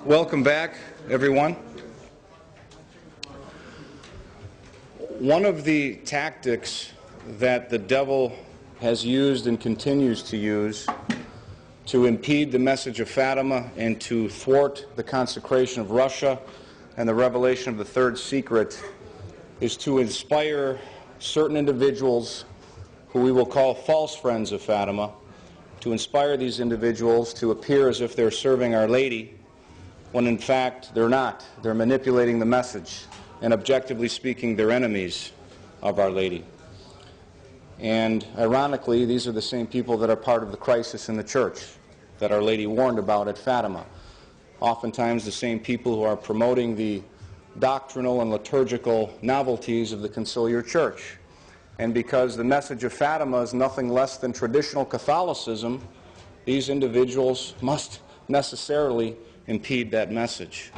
Welcome back, everyone. One of the tactics that the devil has used and continues to use to impede the message of Fatima and to thwart the consecration of Russia and the revelation of the third secret is to inspire certain individuals who we will call false friends of Fatima, to inspire these individuals to appear as if they're serving Our Lady, when in fact they're not. They're manipulating the message, and objectively speaking, they're enemies of Our Lady. And ironically, these are the same people that are part of the crisis in the church that Our Lady warned about at Fatima. Oftentimes the same people who are promoting the doctrinal and liturgical novelties of the conciliar church. And because the message of Fatima is nothing less than traditional Catholicism, these individuals must necessarily impede that message.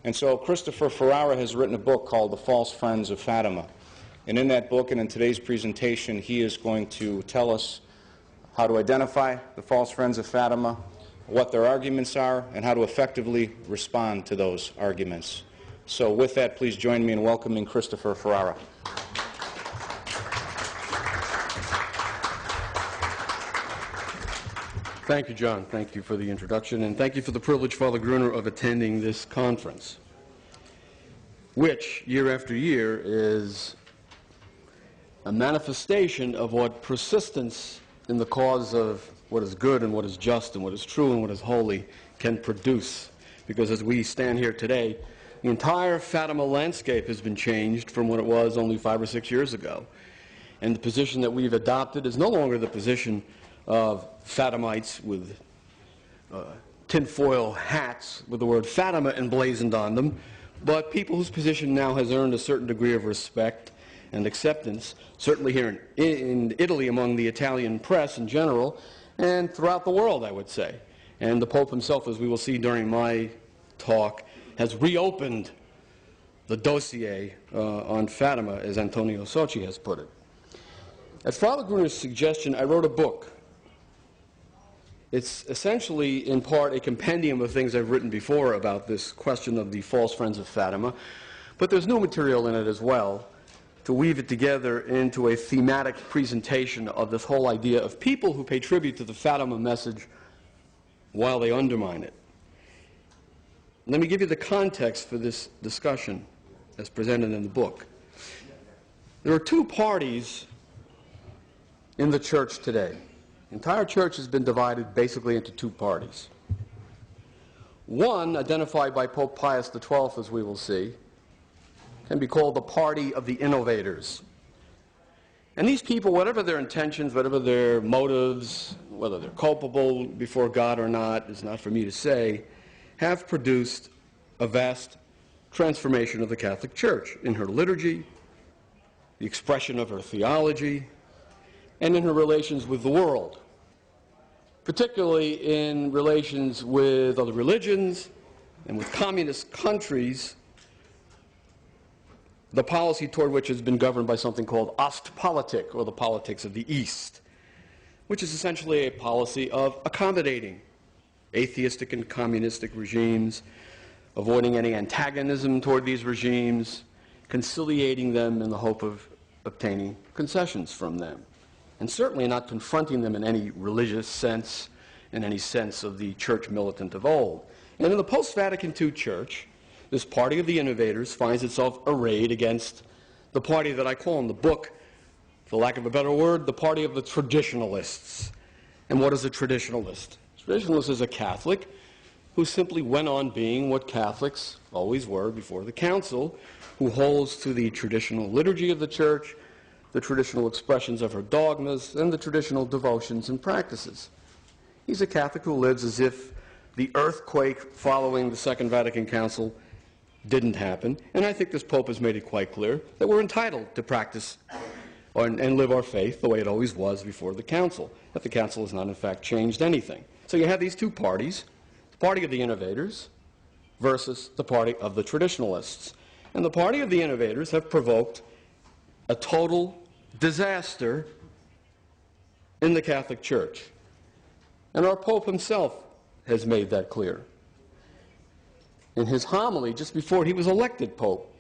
And so Christopher Ferrara has written a book called The False Friends of Fatima. And in that book and in today's presentation, he is going to tell us how to identify the false friends of Fatima, what their arguments are, and how to effectively respond to those arguments. So with that, please join me in welcoming Christopher Ferrara. Thank you, John. Thank you for the introduction, and thank you for the privilege, Father Gruner, of attending this conference, which, year after year, is a manifestation of what persistence in the cause of what is good and what is just and what is true and what is holy can produce. Because as we stand here today, the entire Fatima landscape has been changed from what it was only 5 or 6 years ago. And the position that we've adopted is no longer the position of Fatimites with tinfoil hats with the word Fatima emblazoned on them, but people whose position now has earned a certain degree of respect and acceptance, certainly here in Italy among the Italian press in general, and throughout the world, I would say. And the Pope himself, as we will see during my talk, has reopened the dossier on Fatima, as Antonio Socci has put it. At Father Gruner's suggestion, I wrote a book. It's essentially, in part, a compendium of things I've written before about this question of the false friends of Fatima, but there's new material in it as well to weave it together into a thematic presentation of this whole idea of people who pay tribute to the Fatima message while they undermine it. Let me give you the context for this discussion as presented in the book. There are two parties in the church today. The entire church has been divided basically into two parties. One, identified by Pope Pius XII, as we will see, can be called the party of the innovators. And these people, whatever their intentions, whatever their motives, whether they're culpable before God or not, is not for me to say, have produced a vast transformation of the Catholic Church in her liturgy, the expression of her theology, and in her relations with the world, particularly in relations with other religions and with communist countries, the policy toward which has been governed by something called Ostpolitik, or the politics of the East, which is essentially a policy of accommodating atheistic and communistic regimes, avoiding any antagonism toward these regimes, conciliating them in the hope of obtaining concessions from them, and certainly not confronting them in any religious sense, in any sense of the church militant of old. And in the post-Vatican II church, this party of the innovators finds itself arrayed against the party that I call in the book, for lack of a better word, the party of the traditionalists. And what is a traditionalist? A traditionalist is a Catholic who simply went on being what Catholics always were before the Council, who holds to the traditional liturgy of the Church, the traditional expressions of her dogmas, and the traditional devotions and practices. He's a Catholic who lives as if the earthquake following the Second Vatican Council didn't happen, and I think this Pope has made it quite clear that we're entitled to practice and live our faith the way it always was before the Council, that the Council has not in fact changed anything. So you have these two parties, the party of the innovators versus the party of the traditionalists. And the party of the innovators have provoked a total disaster in the Catholic Church. And our Pope himself has made that clear. In his homily just before he was elected Pope,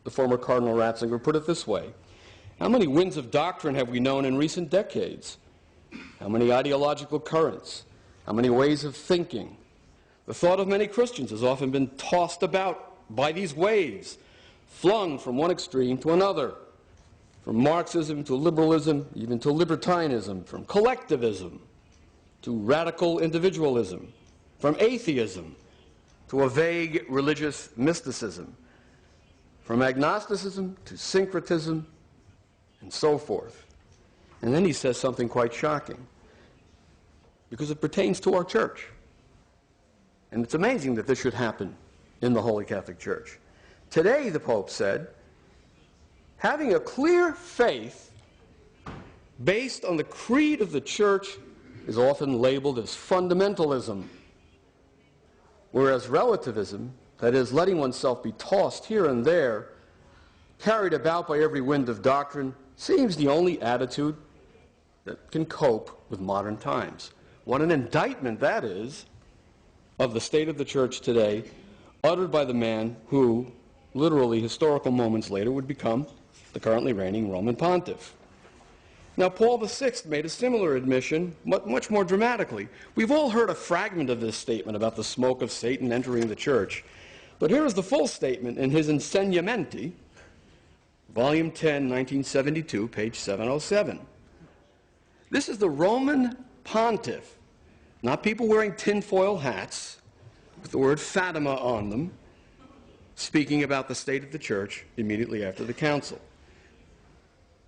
the former Cardinal Ratzinger put it this way: how many winds of doctrine have we known in recent decades? How many ideological currents? How many ways of thinking? The thought of many Christians has often been tossed about by these waves, flung from one extreme to another, from Marxism to liberalism, even to libertarianism, from collectivism to radical individualism, from atheism to a vague religious mysticism, from agnosticism to syncretism, and so forth. And then he says something quite shocking, because it pertains to our church. And it's amazing that this should happen in the Holy Catholic Church. Today, the Pope said, having a clear faith based on the creed of the Church is often labeled as fundamentalism, whereas relativism, that is, letting oneself be tossed here and there, carried about by every wind of doctrine, seems the only attitude that can cope with modern times. What an indictment that is of the state of the Church today, uttered by the man who, literally historical moments later, would become the currently reigning Roman pontiff. Now, Paul VI made a similar admission, much more dramatically. We've all heard a fragment of this statement about the smoke of Satan entering the Church, but here is the full statement in his Insegnamenti, Volume 10, 1972, page 707. This is the Roman pontiff, not people wearing tinfoil hats with the word Fatima on them, speaking about the state of the Church immediately after the Council.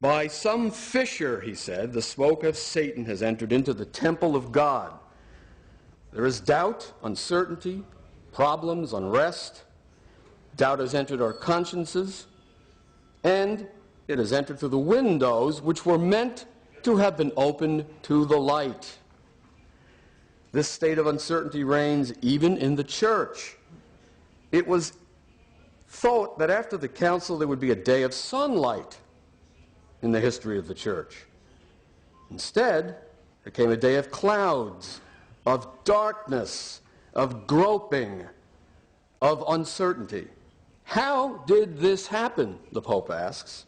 By some fissure, he said, the smoke of Satan has entered into the temple of God. There is doubt, uncertainty, problems, unrest. Doubt has entered our consciences, and it has entered through the windows which were meant to have been opened to the light. This state of uncertainty reigns even in the Church. It was thought that after the Council there would be a day of sunlight in the history of the Church. Instead, there came a day of clouds, of darkness, of groping, of uncertainty. How did this happen, the Pope asks?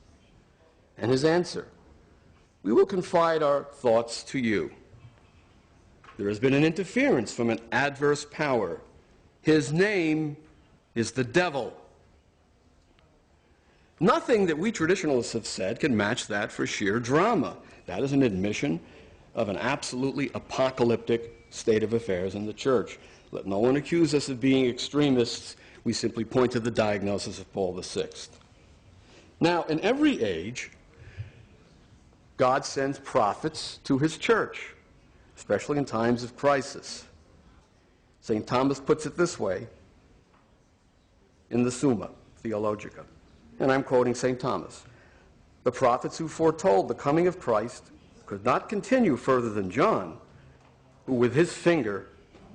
And his answer: we will confide our thoughts to you. There has been an interference from an adverse power. His name is the devil. Nothing that we traditionalists have said can match that for sheer drama. That is an admission of an absolutely apocalyptic state of affairs in the Church. Let no one accuse us of being extremists. We simply point to the diagnosis of Paul VI. Now, in every age, God sends prophets to his Church, especially in times of crisis. St. Thomas puts it this way in the Summa Theologica, and I'm quoting St. Thomas: the prophets who foretold the coming of Christ could not continue further than John, who with his finger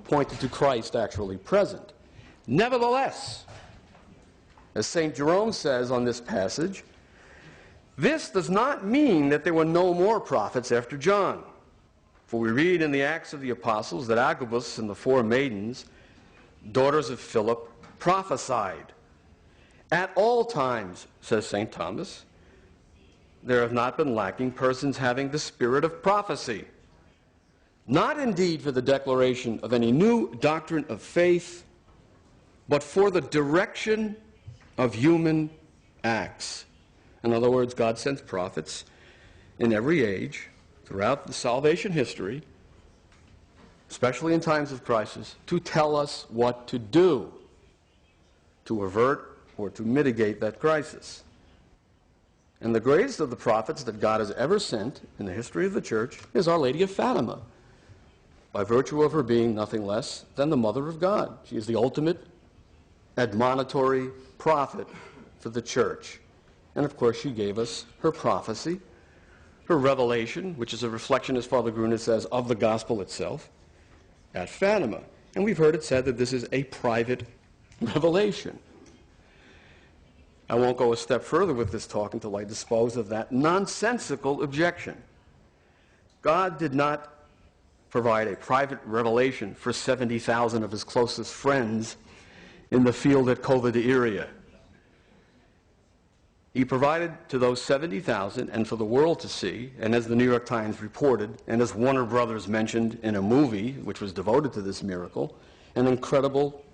pointed to Christ actually present. Nevertheless, as St. Jerome says on this passage, this does not mean that there were no more prophets after John. For we read in the Acts of the Apostles that Agabus and the four maidens, daughters of Philip, prophesied. At all times, says St. Thomas, there have not been lacking persons having the spirit of prophecy, not indeed for the declaration of any new doctrine of faith, but for the direction of human acts. In other words, God sends prophets in every age, throughout the salvation history, especially in times of crisis, to tell us what to do to avert or to mitigate that crisis. And the greatest of the prophets that God has ever sent in the history of the Church is Our Lady of Fatima, by virtue of her being nothing less than the Mother of God. She is the ultimate admonitory prophet for the church. And of course, she gave us her prophecy, her revelation, which is a reflection, as Father Gruner says, of the gospel itself at Fatima. And we've heard it said that this is a private revelation. I won't go a step further with this talk until I dispose of that nonsensical objection. God did not provide a private revelation for 70,000 of his closest friends in the field at Cova de Iria. He provided to those 70,000 and for the world to see, and as the New York Times reported, and as Warner Brothers mentioned in a movie which was devoted to this miracle, an incredible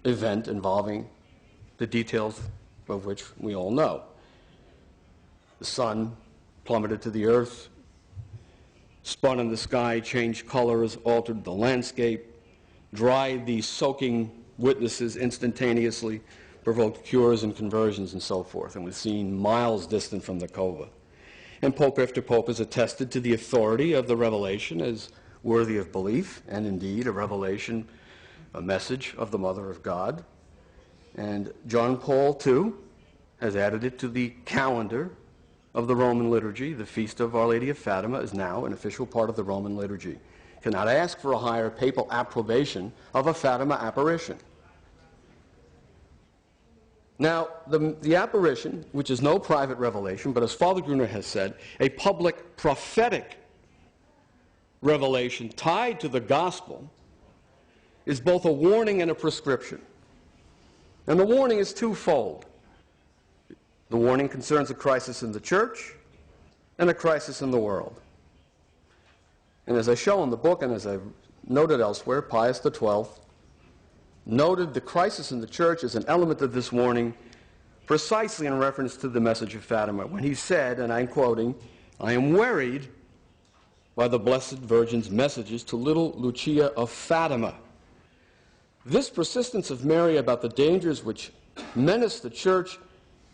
event involving the details of which we all know. The sun plummeted to the earth, spun in the sky, changed colors, altered the landscape, dried the soaking witnesses instantaneously, provoked cures and conversions and so forth, and was seen miles distant from the cova. And Pope after Pope has attested to the authority of the revelation as worthy of belief, and indeed a revelation, a message of the Mother of God. And John Paul II has added it to the calendar of the Roman liturgy. The Feast of Our Lady of Fatima is now an official part of the Roman liturgy. You cannot ask for a higher papal approbation of a Fatima apparition. Now, the apparition, which is no private revelation, but as Father Gruner has said, a public prophetic revelation tied to the gospel, is both a warning and a prescription. And the warning is twofold. The warning concerns a crisis in the church and a crisis in the world. And as I show in the book, and as I've noted elsewhere, Pius XII noted the crisis in the church as an element of this warning precisely in reference to the message of Fatima, when he said, and I'm quoting, "I am worried by the Blessed Virgin's messages to little Lucia of Fatima. This persistence of Mary about the dangers which menace the church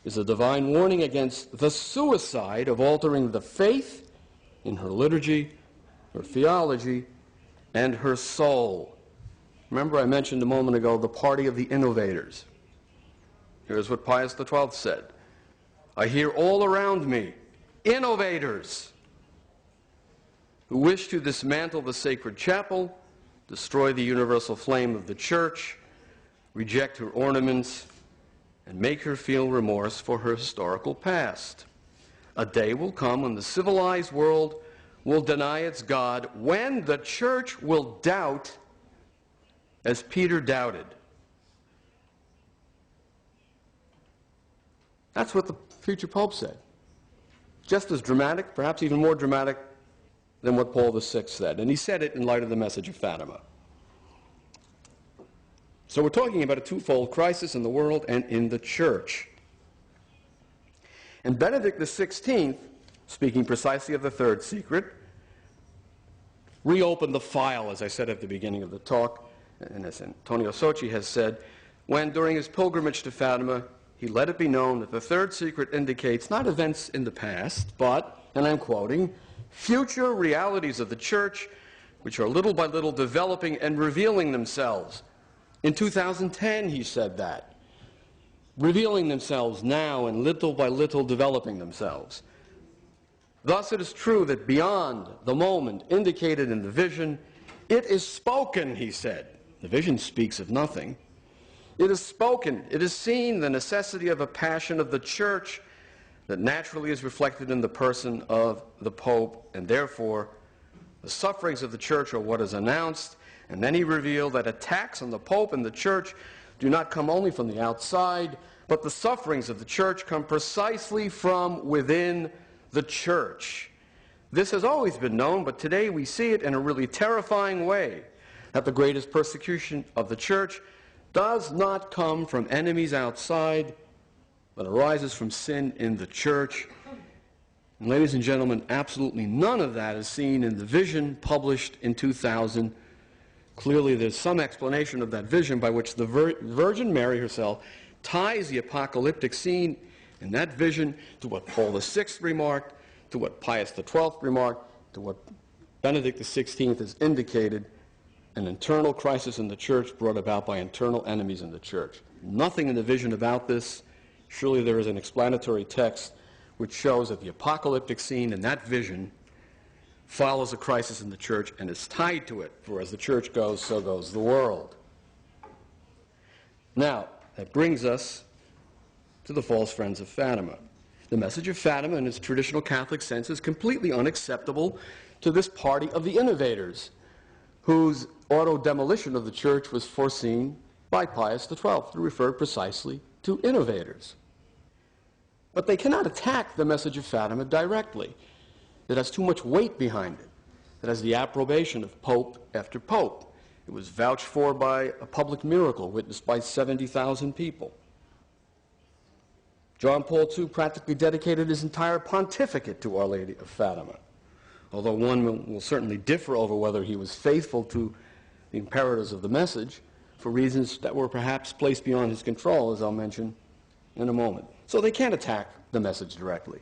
is a divine warning against the suicide of altering the faith in her liturgy, her theology, and her soul." Remember, I mentioned a moment ago the party of the innovators. Here's what Pius XII said: "I hear all around me innovators who wish to dismantle the sacred chapel, destroy the universal flame of the church, reject her ornaments, and make her feel remorse for her historical past. A day will come when the civilized world will deny its God, when the church will doubt as Peter doubted." That's what the future Pope said. Just as dramatic, perhaps even more dramatic than what Paul VI said. And he said it in light of the message of Fatima. So we're talking about a twofold crisis in the world and in the church. And Benedict XVI, speaking precisely of the third secret, reopened the file, as I said at the beginning of the talk, and as Antonio Socci has said, when during his pilgrimage to Fatima, he let it be known that the third secret indicates not events in the past, but, and I'm quoting, "future realities of the church which are little by little developing and revealing themselves." In 2010, he said that. Revealing themselves now and little by little developing themselves. Thus it is true that beyond the moment indicated in the vision, it is spoken, he said. The vision speaks of nothing. It is spoken, it is seen the necessity of a passion of the church that naturally is reflected in the person of the Pope, and therefore the sufferings of the church are what is announced. And then he revealed that attacks on the Pope and the church do not come only from the outside, but the sufferings of the church come precisely from within the church. This has always been known, but today we see it in a really terrifying way, that the greatest persecution of the church does not come from enemies outside, but arises from sin in the church. And ladies and gentlemen, absolutely none of that is seen in the vision published in 2000. Clearly there's some explanation of that vision by which the Virgin Mary herself ties the apocalyptic scene in that vision to what Paul VI remarked, to what Pius XII remarked, to what Benedict XVI has indicated, an internal crisis in the church brought about by internal enemies in the church. nothing in the vision about this. Surely there is an explanatory text which shows that the apocalyptic scene in that vision follows a crisis in the church and is tied to it, for as the church goes, so goes the world. Now, that brings us to the false friends of Fatima. The message of Fatima in its traditional Catholic sense is completely unacceptable to this party of the innovators, whose auto-demolition of the church was foreseen by Pius XII, who referred precisely to innovators. But they cannot attack the message of Fatima directly. It has too much weight behind it. It has the approbation of pope after pope. It was vouched for by a public miracle witnessed by 70,000 people. John Paul II practically dedicated his entire pontificate to Our Lady of Fatima, although one will certainly differ over whether he was faithful to the imperatives of the message for reasons that were perhaps placed beyond his control, as I'll mention in a moment. So they can't attack the message directly.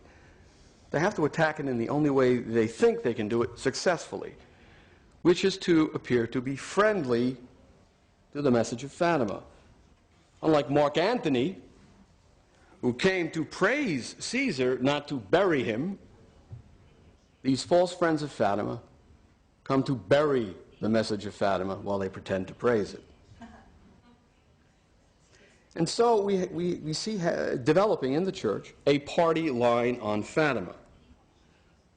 They have to attack it in the only way they think they can do it successfully, which is to appear to be friendly to the message of Fatima. Unlike Mark Antony, who came to praise Caesar, not to bury him, these false friends of Fatima come to bury the message of Fatima while they pretend to praise it. And so we see developing in the church a party line on Fatima.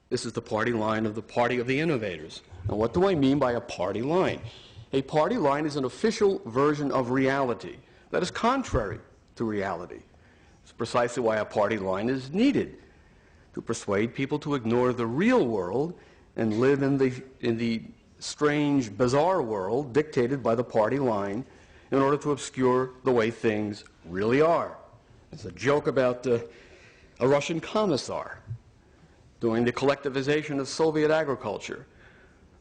This is the party line of the party of the innovators. Now, what do I mean by a party line? A party line is an official version of reality that is contrary to reality. It's precisely why a party line is needed, to persuade people to ignore the real world and live in the strange, bizarre world dictated by the party line in order to obscure the way things really are. There's a joke about a Russian commissar doing the collectivization of Soviet agriculture,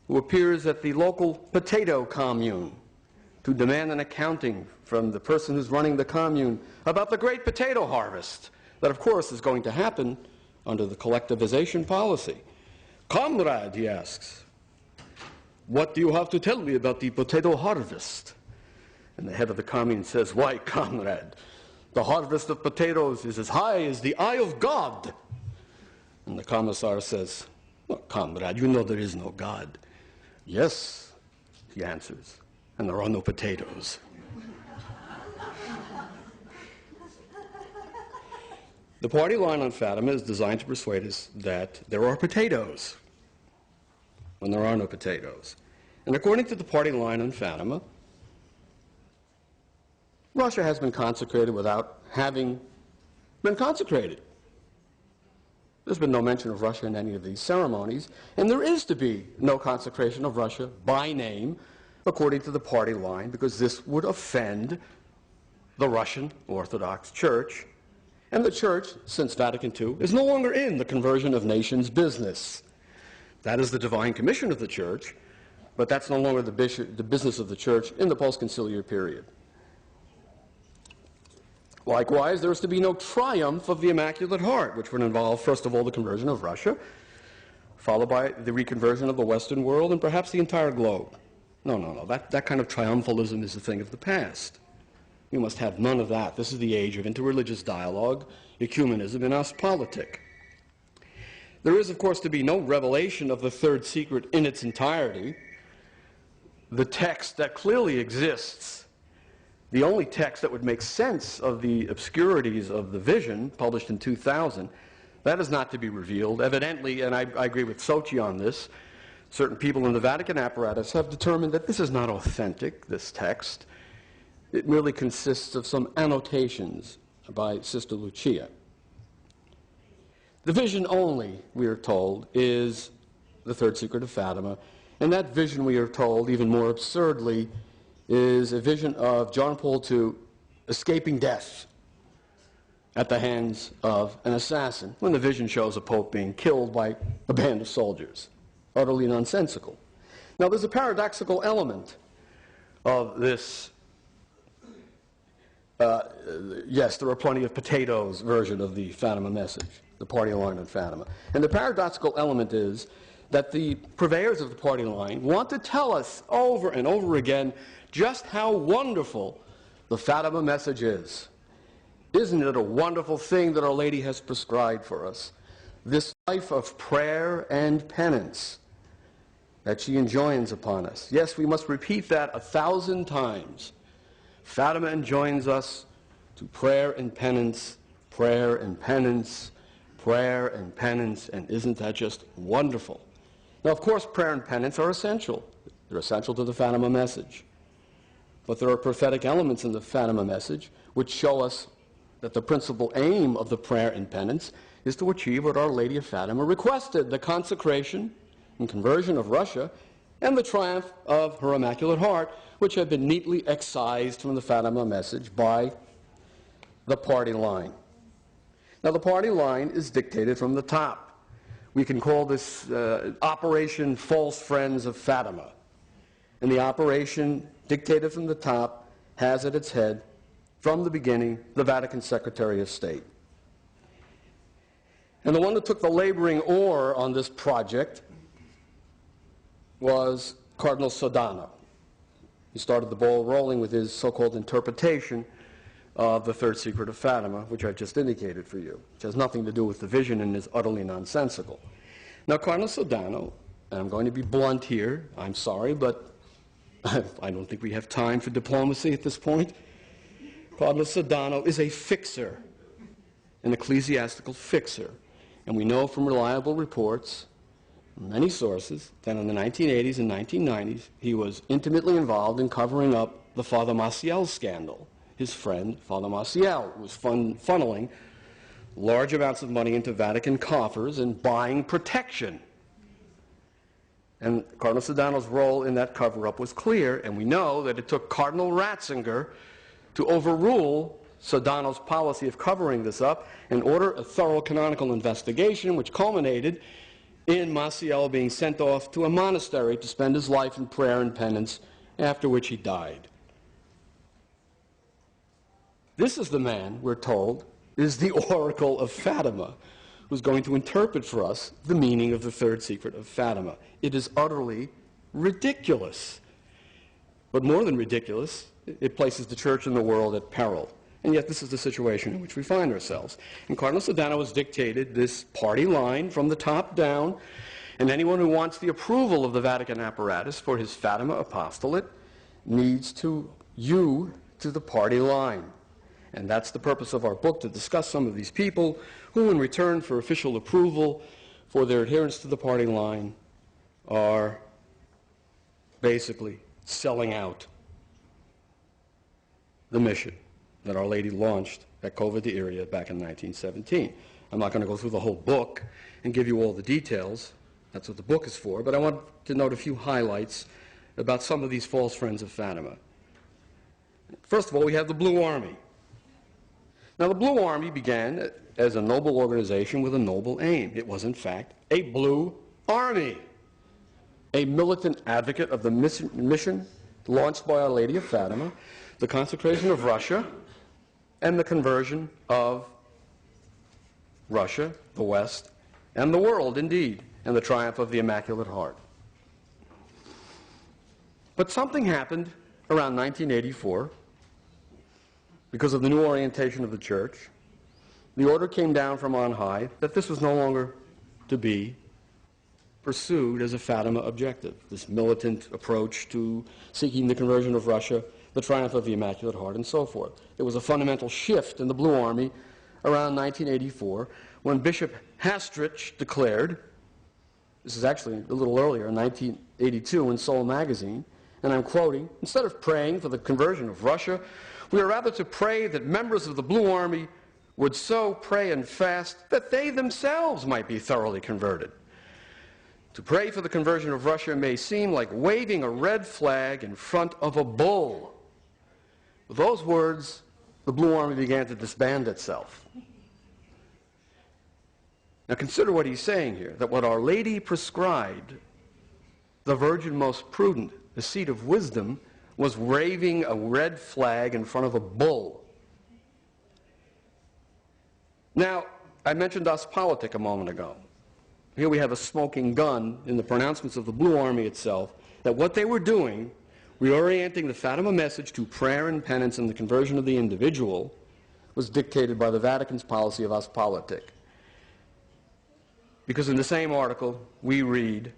who appears at the local potato commune to demand an accounting from the person who's running the commune about the great potato harvest that, of course, is going to happen under the collectivization policy. "Comrade," he asks, "what do you have to tell me about the potato harvest?" And the head of the commune says, "Why, comrade, the harvest of potatoes is as high as the eye of God." And the commissar says, "Well, comrade, you know there is no God." "Yes," he answers, "and there are no potatoes." The party line on Fatima is designed to persuade us that there are potatoes when there are no potatoes. And according to the party line on Fatima, Russia has been consecrated without having been consecrated. There's been no mention of Russia in any of these ceremonies, and there is to be no consecration of Russia by name according to the party line, because this would offend the Russian Orthodox Church. And the Church, since Vatican II, is no longer in the conversion of nations business. That is the divine commission of the Church, but that's no longer the business of the Church in the post-conciliar period. Likewise, there is to be no triumph of the Immaculate Heart, which would involve, first of all, the conversion of Russia, followed by the reconversion of the Western world and perhaps the entire globe. No. That kind of triumphalism is a thing of the past. We must have none of that. This is the age of interreligious dialogue, ecumenism, and Ostpolitik. There is, of course, to be no revelation of the third secret in its entirety. The text that clearly exists, the only text that would make sense of the obscurities of the vision, published in 2000, that is not to be revealed. Evidently, and I agree with Sochi on this, certain people in the Vatican apparatus have determined that this is not authentic, this text. It merely consists of some annotations by Sister Lucia. The vision only, we are told, is the third secret of Fatima, and that vision, we are told, even more absurdly, is a vision of John Paul II escaping death at the hands of an assassin, when the vision shows a pope being killed by a band of soldiers. Utterly nonsensical. Now, there's a paradoxical element of this. Yes, there are plenty of potatoes version of the Fatima message, the party line on Fatima. And the paradoxical element is that the purveyors of the party line want to tell us over and over again just how wonderful the Fatima message is, isn't it a wonderful thing that Our Lady has prescribed for us? This life of prayer and penance that she enjoins upon us. Yes, we must repeat that 1,000 times. Fatima enjoins us to prayer and penance, prayer and penance, prayer and penance, and isn't that just wonderful? Now, of course, prayer and penance are essential. They're essential to the Fatima message. But there are prophetic elements in the Fatima message which show us that the principal aim of the prayer and penance is to achieve what Our Lady of Fatima requested, the consecration and conversion of Russia and the triumph of her Immaculate Heart, which have been neatly excised from the Fatima message by the party line. Now, the party line is dictated from the top. We can call this Operation False Friends of Fatima. And the operation dictated from the top has at its head, from the beginning, the Vatican Secretary of State. And the one that took the laboring oar on this project was Cardinal Sodano. He started the ball rolling with his so-called interpretation of the third secret of Fatima, which I've just indicated for you, which has nothing to do with the vision and is utterly nonsensical. Now, Cardinal Sodano, and I'm going to be blunt here, I'm sorry, but I don't think we have time for diplomacy at this point. Cardinal Sodano is a fixer, an ecclesiastical fixer. And we know from reliable reports, from many sources, that in the 1980s and 1990s, he was intimately involved in covering up the Father Maciel scandal. His friend, Father Maciel, was funneling large amounts of money into Vatican coffers and buying protection. And Cardinal Sodano's role in that cover-up was clear, and we know that it took Cardinal Ratzinger to overrule Sodano's policy of covering this up and order a thorough canonical investigation, which culminated in Maciel being sent off to a monastery to spend his life in prayer and penance, after which he died. This is the man, we're told, is the oracle of Fatima, who's going to interpret for us the meaning of the third secret of Fatima. It is utterly ridiculous. But more than ridiculous, it places the Church and the world at peril. And yet this is the situation in which we find ourselves. And Cardinal Sodano has dictated this party line from the top down, and anyone who wants the approval of the Vatican apparatus for his Fatima apostolate needs to hew to the party line. And that's the purpose of our book, to discuss some of these people who, in return for official approval for their adherence to the party line, are basically selling out the mission that Our Lady launched at Cova de Iria back in 1917. I'm not going to go through the whole book and give you all the details. That's what the book is for. But I want to note a few highlights about some of these false friends of Fatima. First of all, we have the Blue Army. Now, the Blue Army began as a noble organization with a noble aim. It was, in fact, a Blue Army, a militant advocate of the mission launched by Our Lady of Fatima, the consecration of Russia, and the conversion of Russia, the West, and the world, indeed, and the triumph of the Immaculate Heart. But something happened around 1984 because of the new orientation of the Church. The order came down from on high that this was no longer to be pursued as a Fatima objective, this militant approach to seeking the conversion of Russia, the triumph of the Immaculate Heart, and so forth. There was a fundamental shift in the Blue Army around 1984 when Bishop Hastrich declared, this is actually a little earlier, in 1982 in Soul magazine, and I'm quoting, "Instead of praying for the conversion of Russia, we are rather to pray that members of the Blue Army would so pray and fast that they themselves might be thoroughly converted. To pray for the conversion of Russia may seem like waving a red flag in front of a bull." With those words, the Blue Army began to disband itself. Now consider what he's saying here, that what Our Lady prescribed, the Virgin most prudent, the seat of wisdom, was waving a red flag in front of a bull. Now, I mentioned Ostpolitik a moment ago. Here we have a smoking gun in the pronouncements of the Blue Army itself, that what they were doing reorienting the Fatima message to prayer and penance and the conversion of the individual was dictated by the Vatican's policy of Ostpolitik. Because in the same article, we read,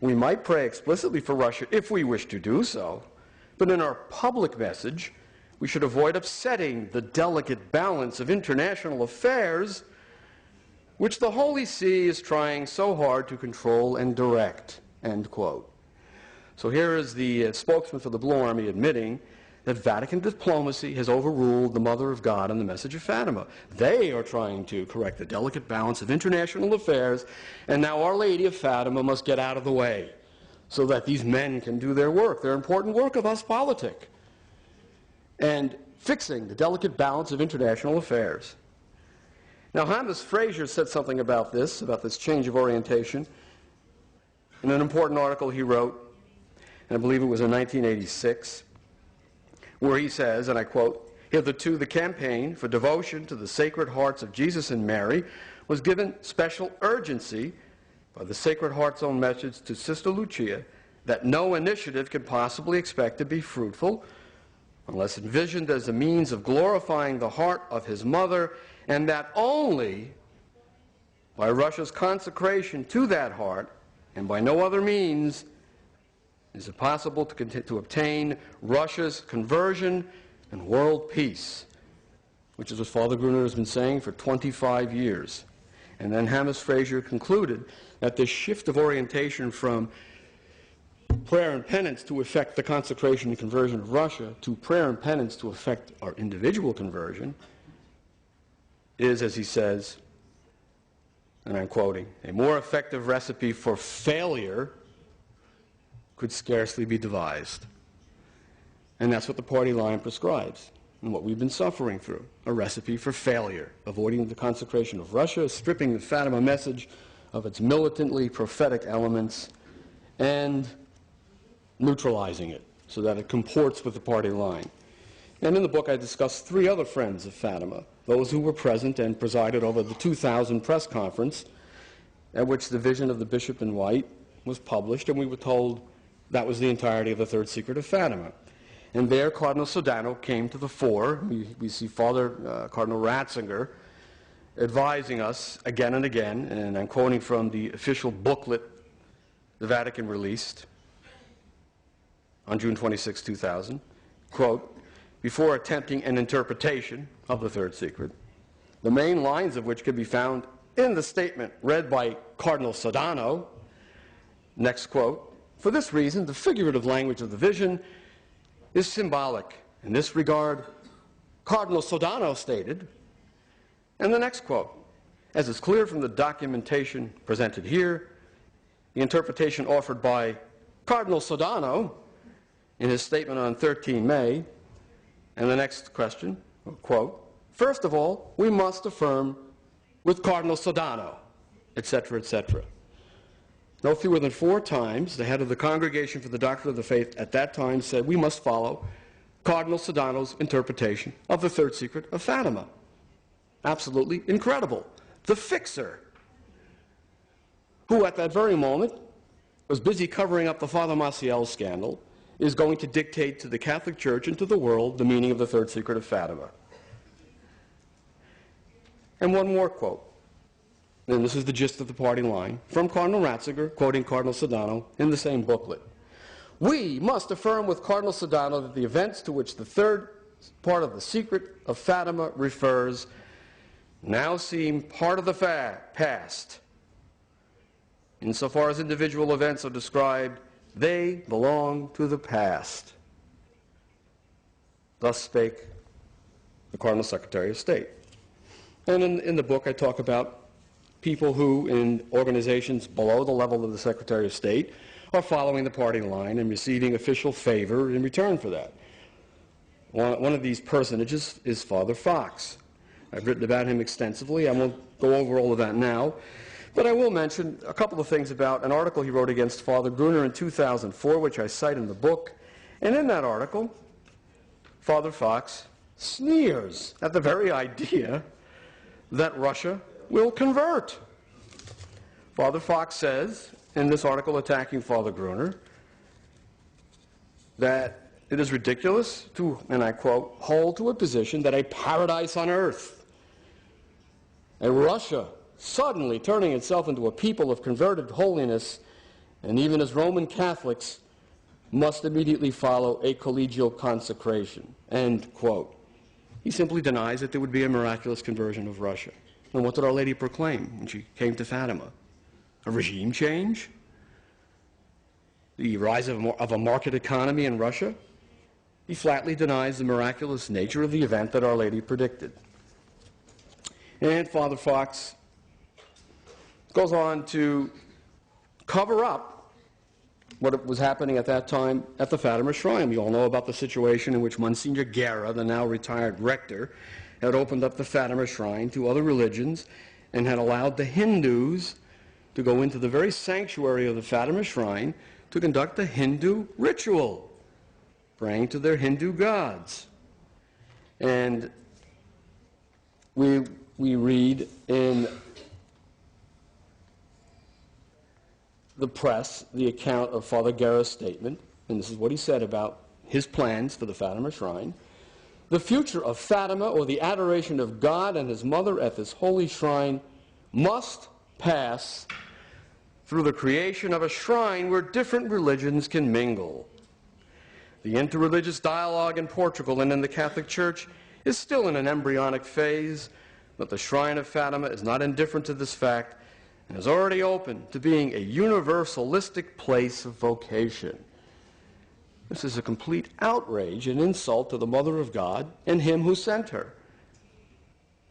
"We might pray explicitly for Russia if we wish to do so, but in our public message, we should avoid upsetting the delicate balance of international affairs which the Holy See is trying so hard to control and direct," end quote. So here is the spokesman for the Blue Army admitting that Vatican diplomacy has overruled the Mother of God and the message of Fatima. They are trying to correct the delicate balance of international affairs, and now Our Lady of Fatima must get out of the way so that these men can do their work, their important work of Ostpolitik, and fixing the delicate balance of international affairs. Now, Hannes Fraser said something about this change of orientation, in an important article he wrote, and I believe it was in 1986, where he says, and I quote, "Hitherto the campaign for devotion to the Sacred Hearts of Jesus and Mary was given special urgency by the Sacred Heart's own message to Sister Lucia that no initiative can possibly expect to be fruitful unless envisioned as a means of glorifying the heart of his mother, and that only by Russia's consecration to that heart, and by no other means, is it possible to obtain Russia's conversion and world peace," which is what Father Gruner has been saying for 25 years. And then Hannes Fraser concluded that this shift of orientation from prayer and penance to effect the consecration and conversion of Russia to prayer and penance to effect our individual conversion is, as he says, and I'm quoting, "a more effective recipe for failure could scarcely be devised." And that's what the party line prescribes and what we've been suffering through, a recipe for failure, avoiding the consecration of Russia, stripping the Fatima message of its militantly prophetic elements, and neutralizing it so that it comports with the party line. And in the book I discuss 3 other friends of Fatima, those who were present and presided over the 2000 press conference at which the vision of the Bishop in White was published, and we were told that was the entirety of the Third Secret of Fatima. And there Cardinal Sodano came to the fore. We see Father Cardinal Ratzinger advising us again and again, and I'm quoting from the official booklet the Vatican released on June 26, 2000, quote, "Before attempting an interpretation of the Third Secret, the main lines of which can be found in the statement read by Cardinal Sodano," next quote, "For this reason, the figurative language of the vision is symbolic. In this regard, Cardinal Sodano stated," and the next quote, "As is clear from the documentation presented here, the interpretation offered by Cardinal Sodano in his statement on 13 May, and the next question, quote, first of all, we must affirm with Cardinal Sodano, etc., etc. No fewer than 4 times, the head of the Congregation for the Doctrine of the Faith at that time said we must follow Cardinal Sodano's interpretation of the Third Secret of Fatima. Absolutely incredible. The fixer, who at that very moment was busy covering up the Father Maciel scandal, is going to dictate to the Catholic Church and to the world the meaning of the Third Secret of Fatima. And one more quote, and this is the gist of the party line, from Cardinal Ratzinger, quoting Cardinal Sodano in the same booklet. We must affirm with Cardinal Sodano that the events to which the third part of the Secret of Fatima refers now seem part of the past. Insofar as individual events are described, they belong to the past. Thus spake the Cardinal Secretary of State. And in the book I talk about people who, in organizations below the level of the Secretary of State, are following the party line and receiving official favor in return for that. One of these personages is Father Fox. I've written about him extensively. I won't go over all of that now. But I will mention a couple of things about an article he wrote against Father Gruner in 2004, which I cite in the book. And in that article, Father Fox sneers at the very idea that Russia will convert. Father Fox says, in this article attacking Father Gruner, that it is ridiculous to, and I quote, hold to a position that a paradise on earth, a Russia suddenly turning itself into a people of converted holiness, and even as Roman Catholics, must immediately follow a collegial consecration, end quote. He simply denies that there would be a miraculous conversion of Russia. And what did Our Lady proclaim when she came to Fatima? A regime change? The rise of a market economy in Russia? He flatly denies the miraculous nature of the event that Our Lady predicted. And Father Fox goes on to cover up what was happening at that time at the Fatima Shrine. We all know about the situation in which Monsignor Guerra, the now retired rector, had opened up the Fatima Shrine to other religions and had allowed the Hindus to go into the very sanctuary of the Fatima Shrine to conduct a Hindu ritual, praying to their Hindu gods. And we read in the press the account of Father Guerra's statement, and this is what he said about his plans for the Fatima Shrine. The future of Fatima, or the adoration of God and his mother at this holy shrine, must pass through the creation of a shrine where different religions can mingle. The interreligious dialogue in Portugal and in the Catholic Church is still in an embryonic phase, but the Shrine of Fatima is not indifferent to this fact and is already open to being a universalistic place of vocation. This is a complete outrage and insult to the Mother of God and him who sent her.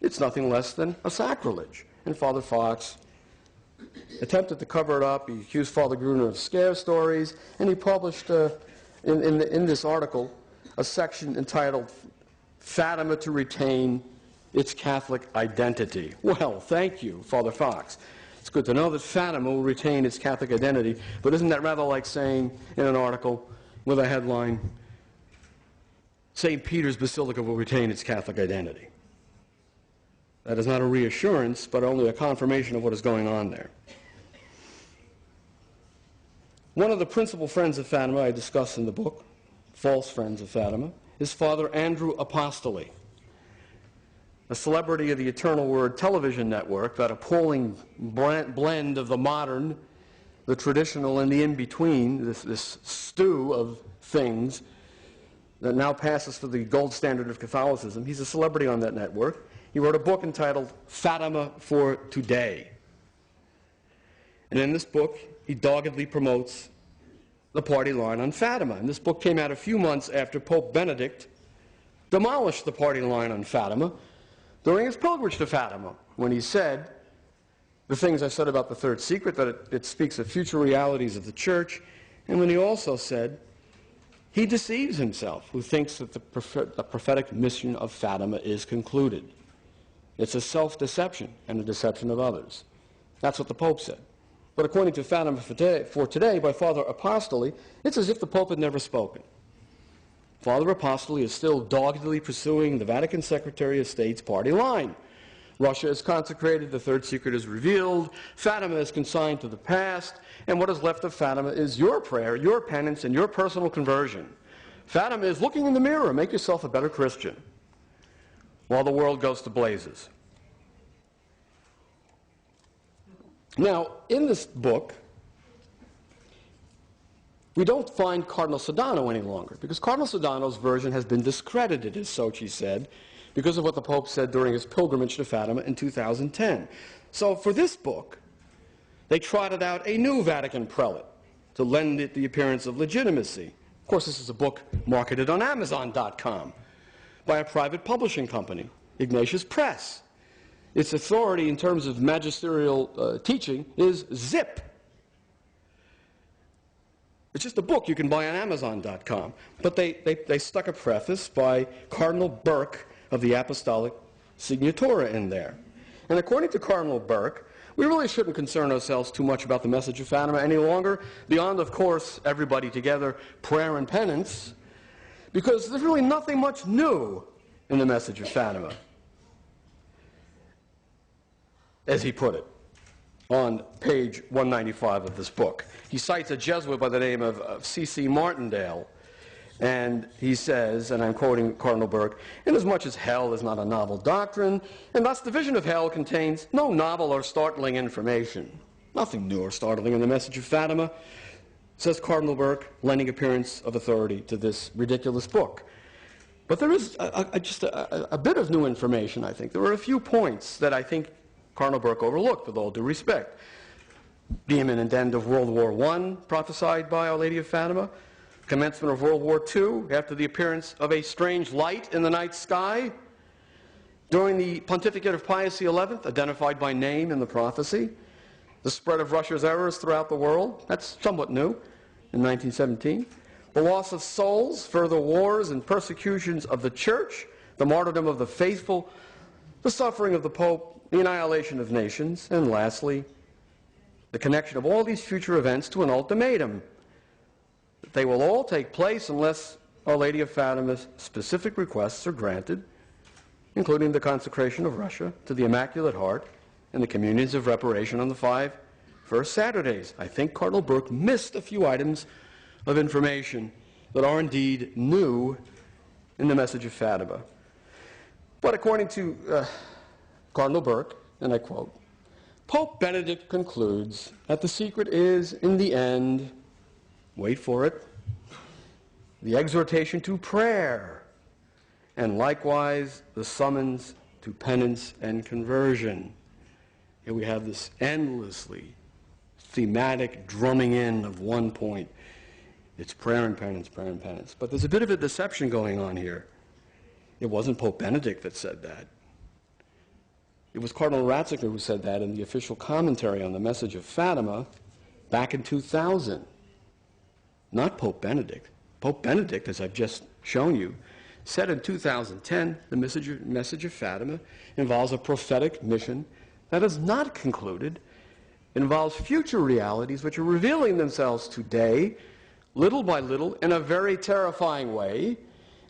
It's nothing less than a sacrilege. And Father Fox attempted to cover it up. He accused Father Gruner of scare stories, and he published in this article a section entitled Fatima to Retain Its Catholic Identity. Well, thank you, Father Fox. It's good to know that Fatima will retain its Catholic identity, but isn't that rather like saying in an article with a headline, St. Peter's Basilica will retain its Catholic identity? That is not a reassurance, but only a confirmation of what is going on there. One of the principal friends of Fatima I discuss in the book, False Friends of Fatima, is Father Andrew Apostoli, a celebrity of the Eternal Word television network, that appalling blend of the modern, the traditional, and the in-between, this stew of things that now passes for the gold standard of Catholicism. He's a celebrity on that network. He wrote a book entitled Fatima for Today. And in this book, he doggedly promotes the party line on Fatima. And this book came out a few months after Pope Benedict demolished the party line on Fatima during his pilgrimage to Fatima, when he said the things I said about the third secret, that it speaks of future realities of the Church, and when he also said he deceives himself who thinks that the prophetic mission of Fatima is concluded. It's a self-deception and a deception of others. That's what the Pope said. But according to Fatima for Today by Father Apostoli, it's as if the Pope had never spoken. Father Apostoli is still doggedly pursuing the Vatican Secretary of State's party line. Russia is consecrated, the third secret is revealed, Fatima is consigned to the past, and what is left of Fatima is your prayer, your penance, and your personal conversion. Fatima is looking in the mirror, make yourself a better Christian, while the world goes to blazes. Now, in this book, we don't find Cardinal Sodano any longer, because Cardinal Sodano's version has been discredited, as Sochi said, because of what the Pope said during his pilgrimage to Fatima in 2010. So for this book, they trotted out a new Vatican prelate to lend it the appearance of legitimacy. Of course, this is a book marketed on Amazon.com by a private publishing company, Ignatius Press. Its authority in terms of magisterial teaching is zip. It's just a book you can buy on Amazon.com. But they stuck a preface by Cardinal Burke of the Apostolic Signatura in there. And according to Cardinal Burke, we really shouldn't concern ourselves too much about the message of Fatima any longer, beyond, of course, everybody together, prayer and penance, because there's really nothing much new in the message of Fatima, as he put it on page 195 of this book. He cites a Jesuit by the name of C.C. Martindale, And he says, and I'm quoting Cardinal Burke, "Inasmuch as hell is not a novel doctrine, and thus the vision of hell contains no novel or startling information." Nothing new or startling in the message of Fatima, says Cardinal Burke, lending appearance of authority to this ridiculous book. But there is just a bit of new information, I think. There are a few points that I think Cardinal Burke overlooked, with all due respect. The imminent end of World War I, prophesied by Our Lady of Fatima. Commencement of World War II, after the appearance of a strange light in the night sky. During the pontificate of Pius XI, identified by name in the prophecy. The spread of Russia's errors throughout the world. That's somewhat new, in 1917. The loss of souls, further wars and persecutions of the Church, the martyrdom of the faithful, the suffering of the Pope, the annihilation of nations, and lastly, the connection of all these future events to an ultimatum. They will all take place unless Our Lady of Fatima's specific requests are granted, including the consecration of Russia to the Immaculate Heart and the communions of reparation on the 5 first Saturdays. I think Cardinal Burke missed a few items of information that are indeed new in the message of Fatima. But according to Cardinal Burke, and I quote, "Pope Benedict concludes that the secret is, in the end, wait for it, the exhortation to prayer, and likewise the summons to penance and conversion." Here we have this endlessly thematic drumming in of one point. It's prayer and penance, prayer and penance. But there's a bit of a deception going on here. It wasn't Pope Benedict that said that. It was Cardinal Ratzinger who said that in the official commentary on the message of Fatima back in 2000. Not Pope Benedict. Pope Benedict, as I've just shown you, said in 2010, the message of Fatima involves a prophetic mission that is not concluded. It involves future realities which are revealing themselves today, little by little, in a very terrifying way,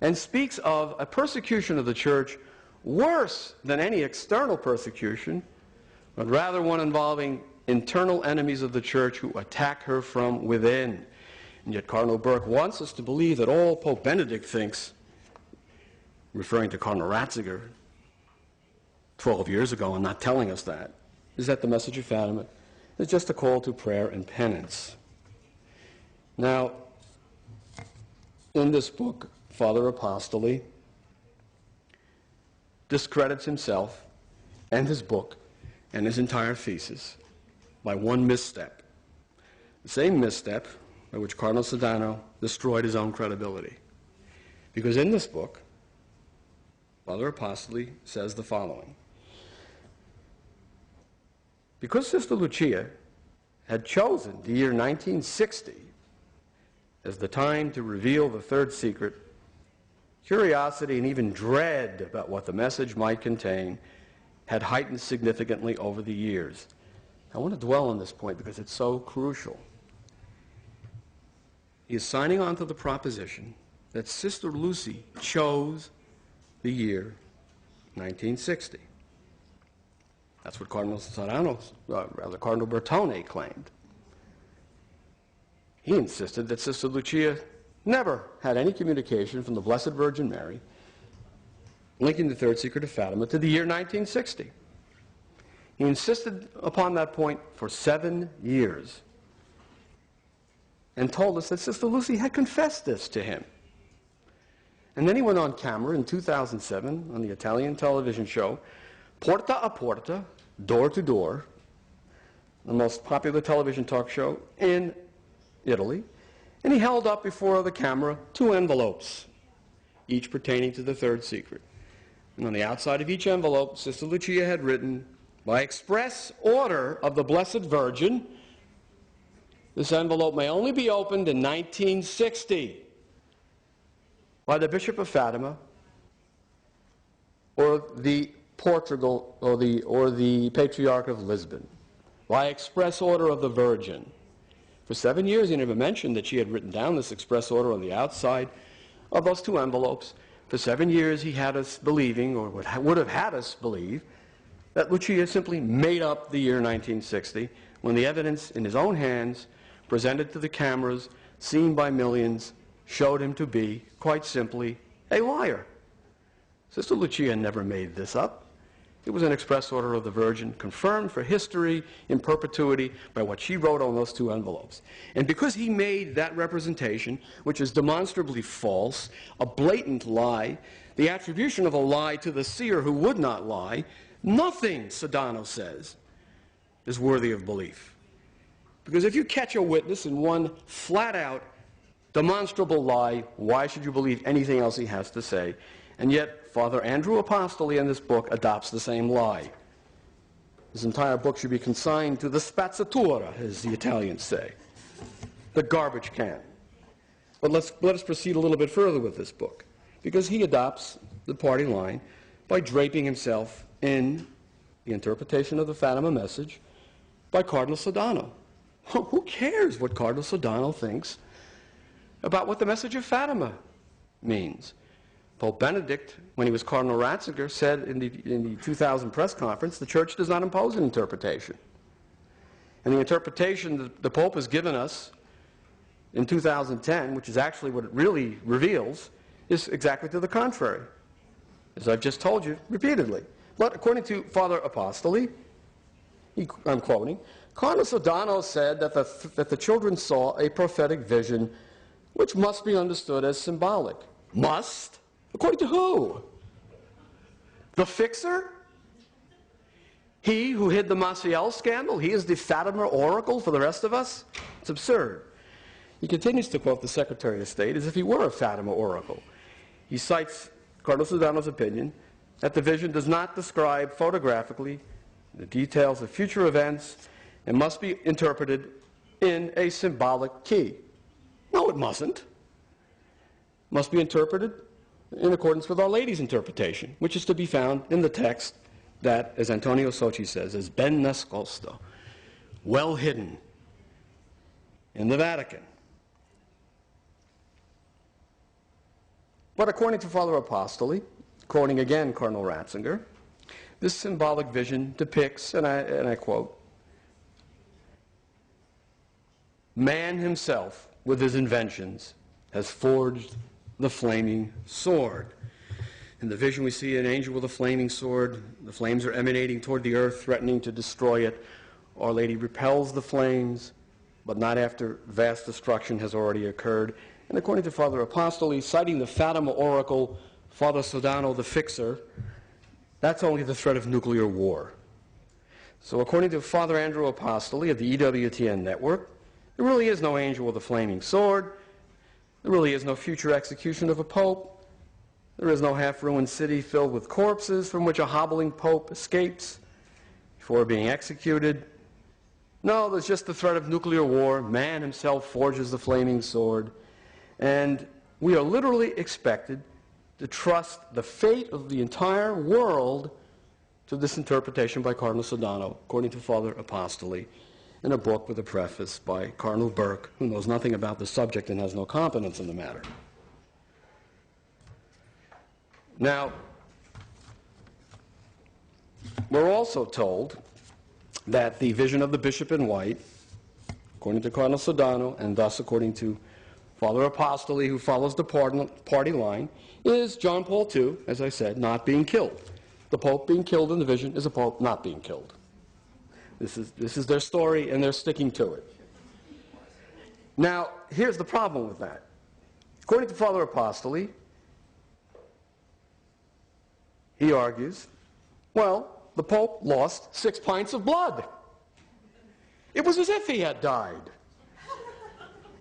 and speaks of a persecution of the Church worse than any external persecution, but rather one involving internal enemies of the Church who attack her from within. And yet Cardinal Burke wants us to believe that all Pope Benedict thinks, referring to Cardinal Ratzinger 12 years ago and not telling us that, is that the message of Fatima is just a call to prayer and penance. Now, in this book, Father Apostoli discredits himself and his book and his entire thesis by one misstep. The same misstep by which Cardinal Sodano destroyed his own credibility. Because in this book, Father Apostoli says the following. Because Sister Lucia had chosen the year 1960 as the time to reveal the third secret, curiosity and even dread about what the message might contain had heightened significantly over the years. I want to dwell on this point because it's so crucial. He is signing on to the proposition that Sister Lucy chose the year 1960. That's what Cardinal Cardinal Bertone claimed. He insisted that Sister Lucia never had any communication from the Blessed Virgin Mary linking the third secret of Fatima to the year 1960. He insisted upon that point for 7 years and told us that Sister Lucy had confessed this to him. And then he went on camera in 2007 on the Italian television show Porta a Porta, Door to Door, the most popular television talk show in Italy, and he held up before the camera 2 envelopes, each pertaining to the third secret. And on the outside of each envelope, Sister Lucia had written, "By express order of the Blessed Virgin, this envelope may only be opened in 1960 by the Bishop of Fatima or the Portugal or the Patriarch of Lisbon, by express order of the Virgin." For 7 years, he never mentioned that she had written down this express order on the outside of those 2 envelopes. For 7 years, he had us believing, or would have had us believe, that Lucia simply made up the year 1960, when the evidence in his own hands, presented to the cameras, seen by millions, showed him to be, quite simply, a liar. Sister Lucia never made this up. It was an express order of the Virgin, confirmed for history in perpetuity by what she wrote on those two envelopes. And because he made that representation, which is demonstrably false, a blatant lie, the attribution of a lie to the seer who would not lie, nothing, Sodano says, is worthy of belief. Because if you catch a witness in one flat-out, demonstrable lie, why should you believe anything else he has to say? And yet, Father Andrew Apostoli in this book adopts the same lie. His entire book should be consigned to the spazzatura, as the Italians say, the garbage can. But let us proceed a little bit further with this book, because he adopts the party line by draping himself in the interpretation of the Fatima message by Cardinal Sodano. Who cares what Cardinal Sodano thinks about what the message of Fatima means? Pope Benedict, when he was Cardinal Ratzinger, said in the 2000 press conference, the Church does not impose an interpretation. And the interpretation that the Pope has given us in 2010, which is actually what it really reveals, is exactly to the contrary, as I've just told you repeatedly. But according to Father Apostoli, I'm quoting, Cardinal Sodano said that the children saw a prophetic vision which must be understood as symbolic. Must? According to who? The fixer? He who hid the Maciel scandal? He is the Fatima oracle for the rest of us? It's absurd. He continues to quote the Secretary of State as if he were a Fatima oracle. He cites Cardinal Sodano's opinion that the vision does not describe photographically the details of future events and must be interpreted in a symbolic key. No, it mustn't. It must be interpreted in accordance with Our Lady's interpretation, which is to be found in the text that, as Antonio Soci says, is ben nascosto, well hidden in the Vatican. But according to Father Apostoli, quoting again Cardinal Ratzinger, this symbolic vision depicts, and I quote, man himself, with his inventions, has forged the flaming sword. In the vision we see an angel with a flaming sword. The flames are emanating toward the earth, threatening to destroy it. Our Lady repels the flames, but not after vast destruction has already occurred. And according to Father Apostoli, citing the Fatima oracle, Father Sodano the fixer, that's only the threat of nuclear war. So according to Father Andrew Apostoli of the EWTN network, there really is no angel with a flaming sword. There really is no future execution of a pope. There is no half-ruined city filled with corpses from which a hobbling pope escapes before being executed. No, there's just the threat of nuclear war. Man himself forges the flaming sword. And we are literally expected to trust the fate of the entire world to this interpretation by Cardinal Sodano, according to Father Apostoli, in a book with a preface by Cardinal Burke, who knows nothing about the subject and has no competence in the matter. Now, we're also told that the vision of the bishop in white, according to Cardinal Sodano, and thus according to Father Apostoli, who follows the party line, is John Paul II, as I said, not being killed. The Pope being killed in the vision is a Pope not being killed. This is their story, and they're sticking to it. Now, here's the problem with that. According to Father Apostoli, he argues, well, the Pope lost 6 pints of blood. It was as if he had died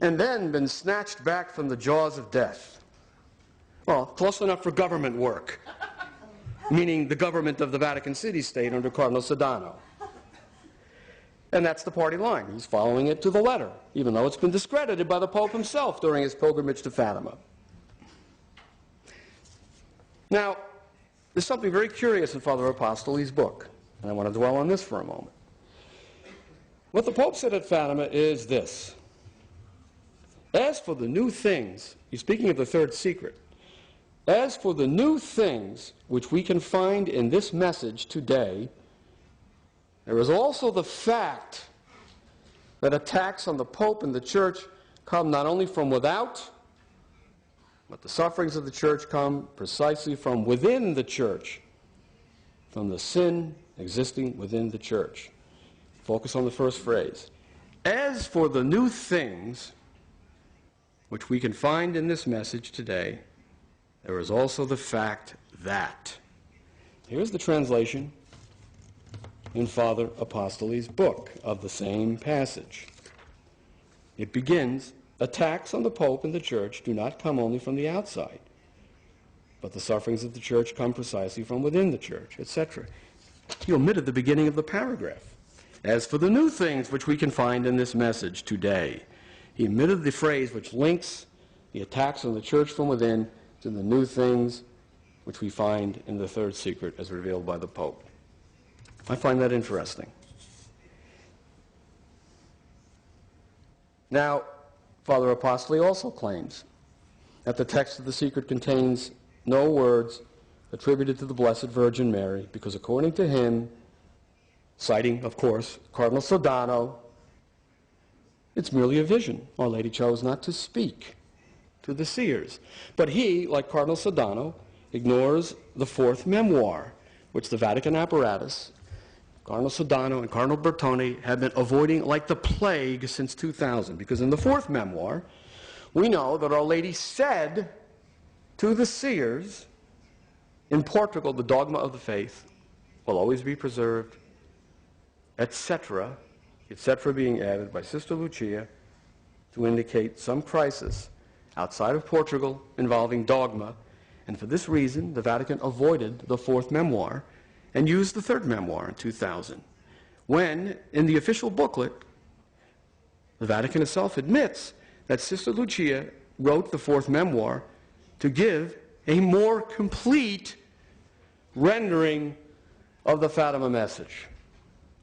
and then been snatched back from the jaws of death. Well, close enough for government work, meaning the government of the Vatican City-State under Cardinal Sodano. And that's the party line. He's following it to the letter, even though it's been discredited by the Pope himself during his pilgrimage to Fatima. Now, there's something very curious in Father Apostoli's book, and I want to dwell on this for a moment. What the Pope said at Fatima is this: as for the new things, he's speaking of the third secret, as for the new things which we can find in this message today, there is also the fact that attacks on the Pope and the Church come not only from without, But the sufferings of the church come precisely from within the church, from the sin existing within the church. Focus on the first phrase. As for the new things which we can find in this message today, there is also the fact that. Here's the translation in Father Apostoli's book of the same passage. It begins, attacks on the Pope and the Church do not come only from the outside, but the sufferings of the Church come precisely from within the Church, etc. He omitted the beginning of the paragraph. As for the new things which we can find in this message today, he omitted the phrase which links the attacks on the Church from within to the new things which we find in the third secret as revealed by the Pope. I find that interesting. Now, Father Apostoli also claims that the text of the secret contains no words attributed to the Blessed Virgin Mary, because according to him, citing, of course, Cardinal Sodano, it's merely a vision. Our Lady chose not to speak to the seers. But he, like Cardinal Sodano, ignores the fourth memoir, which the Vatican apparatus, Cardinal Sodano and Cardinal Bertone, have been avoiding like the plague since 2000. Because in the fourth memoir, we know that Our Lady said to the seers, in Portugal, the dogma of the faith will always be preserved, etc., etc. being added by Sister Lucia to indicate some crisis outside of Portugal involving dogma. And for this reason, the Vatican avoided the fourth memoir and used the third memoir in 2000, when, in the official booklet, the Vatican itself admits that Sister Lucia wrote the fourth memoir to give a more complete rendering of the Fatima message.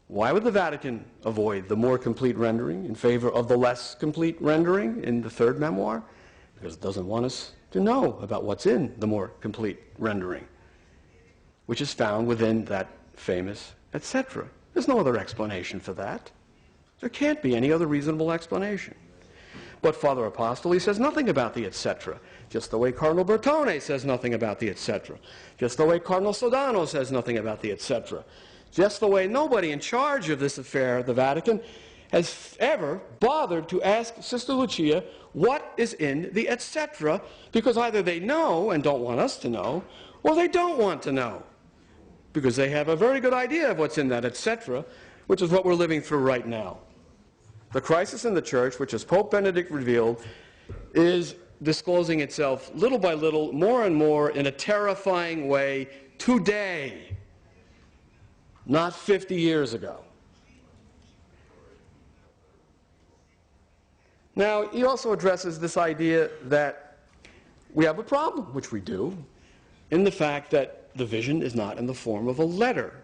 Why would the Vatican avoid the more complete rendering in favor of the less complete rendering in the third memoir? Because it doesn't want us to know about what's in the more complete rendering, which is found within that famous etc. There's no other explanation for that. There can't be any other reasonable explanation. But Father Apostoli says nothing about the etc., just the way Cardinal Bertone says nothing about the etc., just the way Cardinal Sodano says nothing about the etc., just the way nobody in charge of this affair, the Vatican, has ever bothered to ask Sister Lucia what is in the etc., because either they know and don't want us to know, or they don't want to know, because they have a very good idea of what's in that etc., which is what we're living through right now. The crisis in the Church, which as Pope Benedict revealed, is disclosing itself little by little, more and more, in a terrifying way today, not 50 years ago. Now, he also addresses this idea that we have a problem, which we do, in the fact that the vision is not in the form of a letter.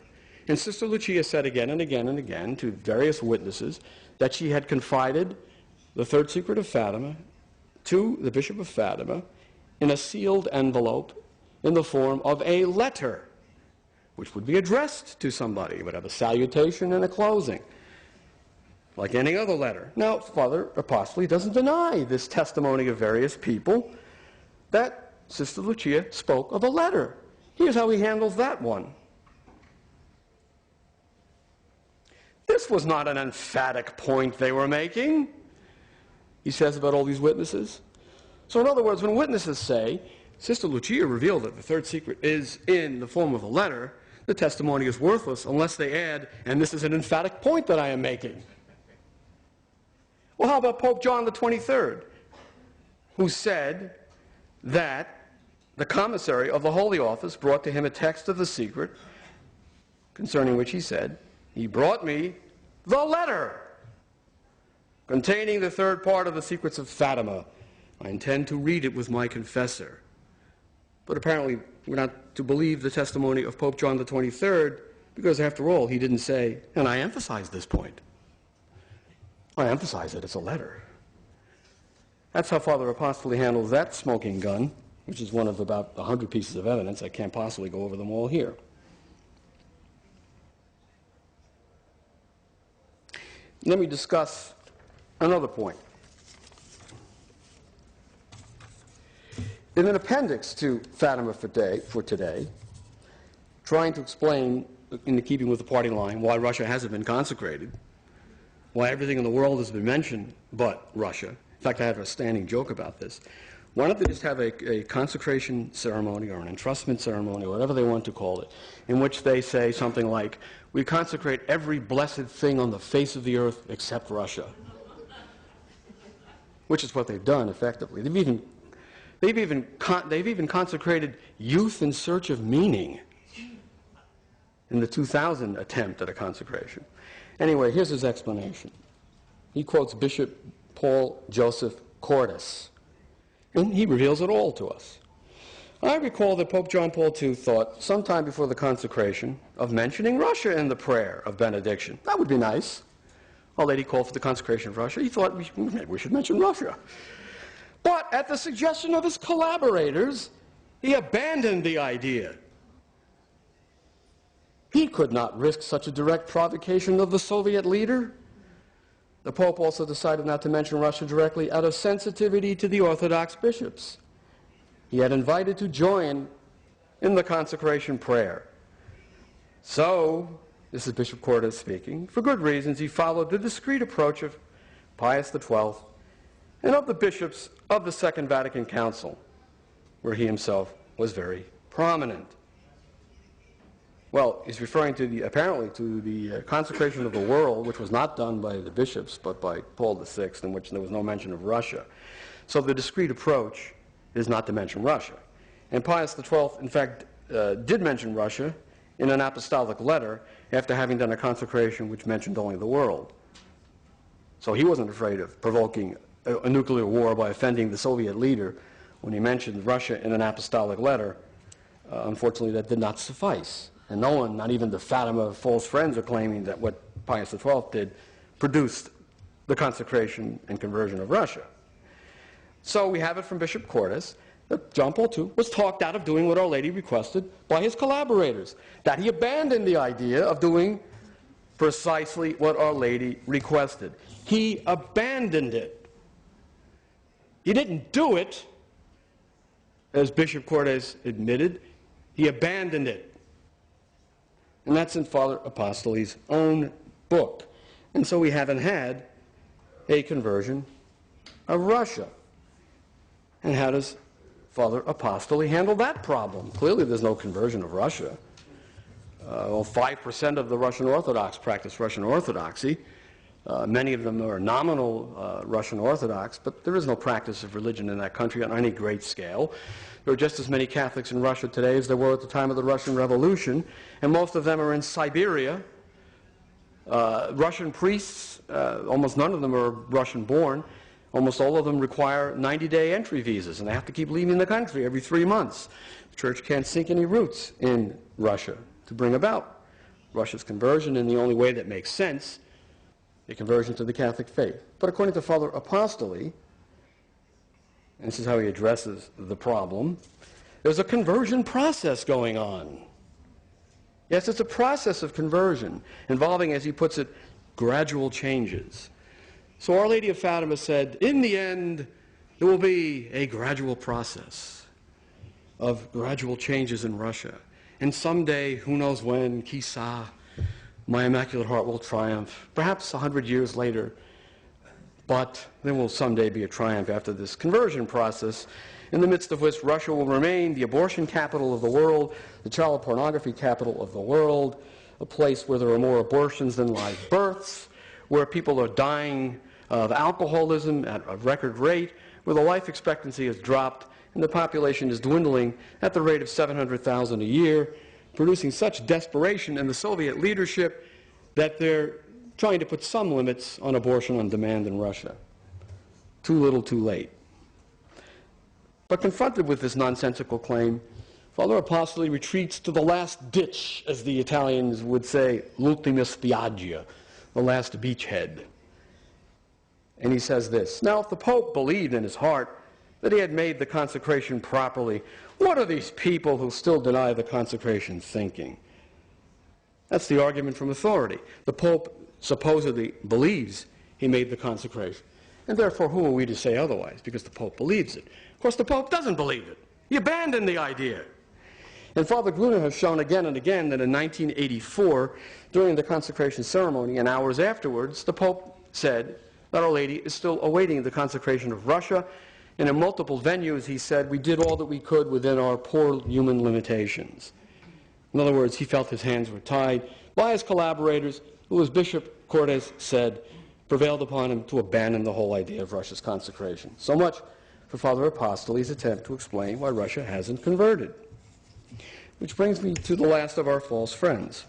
And Sister Lucia said again and again and again to various witnesses that she had confided the third secret of Fatima to the Bishop of Fatima in a sealed envelope in the form of a letter, which would be addressed to somebody. It would have a salutation and a closing, like any other letter. Now, Father Apostoli doesn't deny this testimony of various people that Sister Lucia spoke of a letter. Here's how he handles that one. This was not an emphatic point they were making, he says about all these witnesses. So in other words, when witnesses say, Sister Lucia revealed that the third secret is in the form of a letter, the testimony is worthless unless they add, and this is an emphatic point that I am making. Well, how about Pope John the 23rd, who said that the commissary of the Holy Office brought to him a text of the secret, concerning which he said, he brought me the letter containing the third part of the secrets of Fatima. I intend to read it with my confessor. But apparently we're not to believe the testimony of Pope John the 23rd, because after all, he didn't say, and I emphasize this point. I emphasize it, it's a letter. That's how Father Apostoli handles that smoking gun, which is one of about 100 pieces of evidence. I can't possibly go over them all here. Let me discuss another point. in an appendix to Fatima for today, trying to explain, in keeping with the party line, why Russia hasn't been consecrated, why everything in the world has been mentioned but Russia. In fact, I have a standing joke about this. Why don't they just have a consecration ceremony or an entrustment ceremony, or whatever they want to call it, in which they say something like, we consecrate every blessed thing on the face of the earth except Russia. Which is what they've done, effectively. They've even consecrated youth in search of meaning in the 2000 attempt at a consecration. Anyway, here's his explanation. He quotes Bishop Paul Joseph Cordus, and he reveals it all to us. I recall that Pope John Paul II thought, sometime before the consecration, of mentioning Russia in the prayer of benediction. That would be nice. Our Lady called for the consecration of Russia. He thought maybe we should mention Russia. But at the suggestion of his collaborators, he abandoned the idea. He could not risk such a direct provocation of the Soviet leader. The Pope also decided not to mention Russia directly out of sensitivity to the Orthodox bishops he had invited to join in the consecration prayer. So, this is Bishop Cordus speaking, for good reasons he followed the discreet approach of Pius XII and of the bishops of the Second Vatican Council, where he himself was very prominent. Well, he's referring to apparently to the consecration of the world, which was not done by the bishops, but by Paul VI, in which there was no mention of Russia. So the discreet approach is not to mention Russia. And Pius XII, in fact, did mention Russia in an apostolic letter after having done a consecration which mentioned only the world. So he wasn't afraid of provoking a nuclear war by offending the Soviet leader when he mentioned Russia in an apostolic letter. Unfortunately, that did not suffice. And no one, not even the Fatima false friends, are claiming that what Pius XII did produced the consecration and conversion of Russia. So we have it from Bishop Cordus that John Paul II was talked out of doing what Our Lady requested by his collaborators, that he abandoned the idea of doing precisely what Our Lady requested. He abandoned it. He didn't do it, as Bishop Cordus admitted. He abandoned it. And that's in Father Apostoli's own book. And so we haven't had a conversion of Russia. And how does Father Apostoli handle that problem? Clearly there's no conversion of Russia. 5% of the Russian Orthodox practice Russian Orthodoxy. Many of them are nominal Russian Orthodox, but there is no practice of religion in that country on any great scale. There are just as many Catholics in Russia today as there were at the time of the Russian Revolution, and most of them are in Siberia. Russian priests, almost none of them are Russian-born. Almost all of them require 90-day entry visas, and they have to keep leaving the country every 3 months. The Church can't sink any roots in Russia to bring about Russia's conversion in the only way that makes sense, a conversion to the Catholic faith. But according to Father Apostoli, and this is how he addresses the problem, there's a conversion process going on. Yes, it's a process of conversion involving, as he puts it, gradual changes. So Our Lady of Fatima said, in the end, there will be a gradual process of gradual changes in Russia. And someday, who knows when, qui sait, my Immaculate Heart will triumph, perhaps 100 years later. But there will someday be a triumph after this conversion process, in the midst of which Russia will remain the abortion capital of the world, the child pornography capital of the world, a place where there are more abortions than live births, where people are dying of alcoholism at a record rate, where the life expectancy has dropped and the population is dwindling at the rate of 700,000 a year, producing such desperation in the Soviet leadership that they're trying to put some limits on abortion on demand in Russia. Too little, too late. But confronted with this nonsensical claim, Father Apostoli retreats to the last ditch, as the Italians would say, l'ultima spiaggia, the last beachhead. And he says this, now if the Pope believed in his heart that he had made the consecration properly, what are these people who still deny the consecration thinking? That's the argument from authority. The Pope supposedly believes he made the consecration. And therefore, who are we to say otherwise? Because the Pope believes it. Of course, the Pope doesn't believe it. He abandoned the idea. And Father Gruner has shown again and again that in 1984, during the consecration ceremony and hours afterwards, the Pope said that Our Lady is still awaiting the consecration of Russia. And in multiple venues, he said, we did all that we could within our poor human limitations. In other words, he felt his hands were tied by his collaborators, who, as Bishop Cordes said, prevailed upon him to abandon the whole idea of Russia's consecration. So much for Father Apostoli's attempt to explain why Russia hasn't converted. Which brings me to the last of our false friends.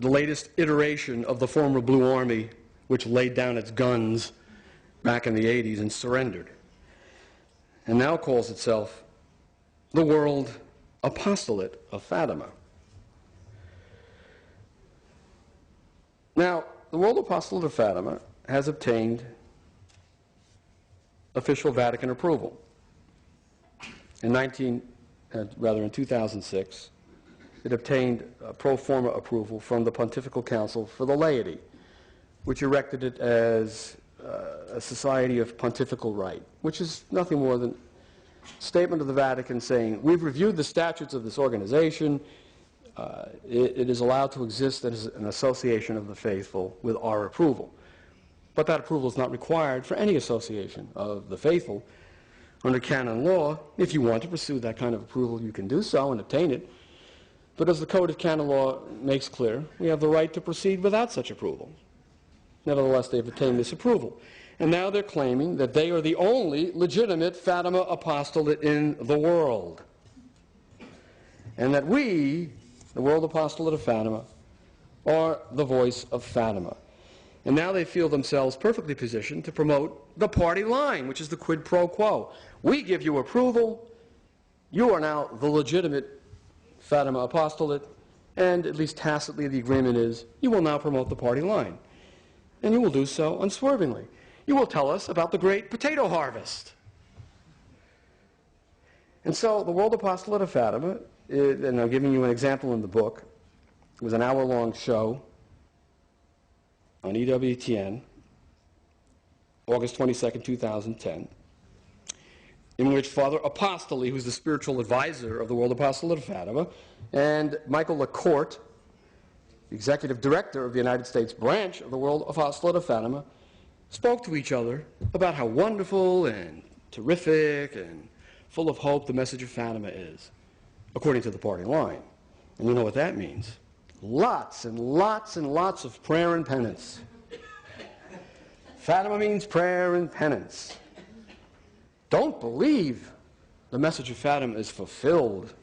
The latest iteration of the former Blue Army, which laid down its guns back in the 80s and surrendered, and now calls itself the World Apostolate of Fatima. Now, the World Apostolate of Fatima has obtained official Vatican approval. In 2006, it obtained pro forma approval from the Pontifical Council for the Laity, which erected it as a society of pontifical right, which is nothing more than a statement of the Vatican saying, we've reviewed the statutes of this organization, it is allowed to exist as an association of the faithful with our approval. But that approval is not required for any association of the faithful. Under canon law, if you want to pursue that kind of approval, you can do so and obtain it. But as the Code of Canon Law makes clear, we have the right to proceed without such approval. Nevertheless, they've obtained this approval. And now they're claiming that they are the only legitimate Fatima apostolate in the world. And that we, the World Apostolate of Fatima, are the voice of Fatima. And now they feel themselves perfectly positioned to promote the party line, which is the quid pro quo. We give you approval. You are now the legitimate Fatima apostolate. And at least tacitly the agreement is, you will now promote the party line. And you will do so unswervingly. You will tell us about the great potato harvest. And so the World Apostolate of Fatima, and I'm giving you an example in the book, it was an hour-long show on EWTN, August 22nd, 2010, in which Father Apostoli, who's the spiritual advisor of the World Apostolate of Fatima, and Michael LaCourte, the executive director of the United States branch of the World Apostolate of Fatima, spoke to each other about how wonderful and terrific and full of hope the message of Fatima is, according to the party line. And you know what that means. Lots and lots and lots of prayer and penance. Fatima means prayer and penance. Don't believe the message of Fatima is fulfilled,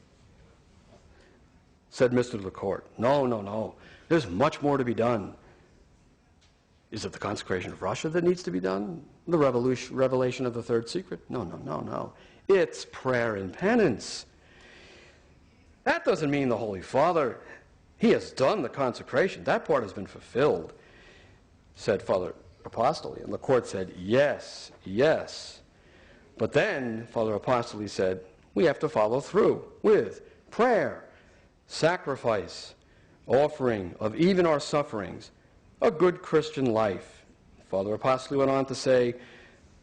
said Mr. LaCourte. No, no, no. There's much more to be done. Is it the consecration of Russia that needs to be done? The revelation of the third secret? No, no, no, no. It's prayer and penance. That doesn't mean the Holy Father, he has done the consecration. That part has been fulfilled, said Father Apostoli. And LaCourte said, yes, yes. But then Father Apostoli said, we have to follow through with prayer, sacrifice, offering of even our sufferings, a good Christian life. Father Apostoli went on to say,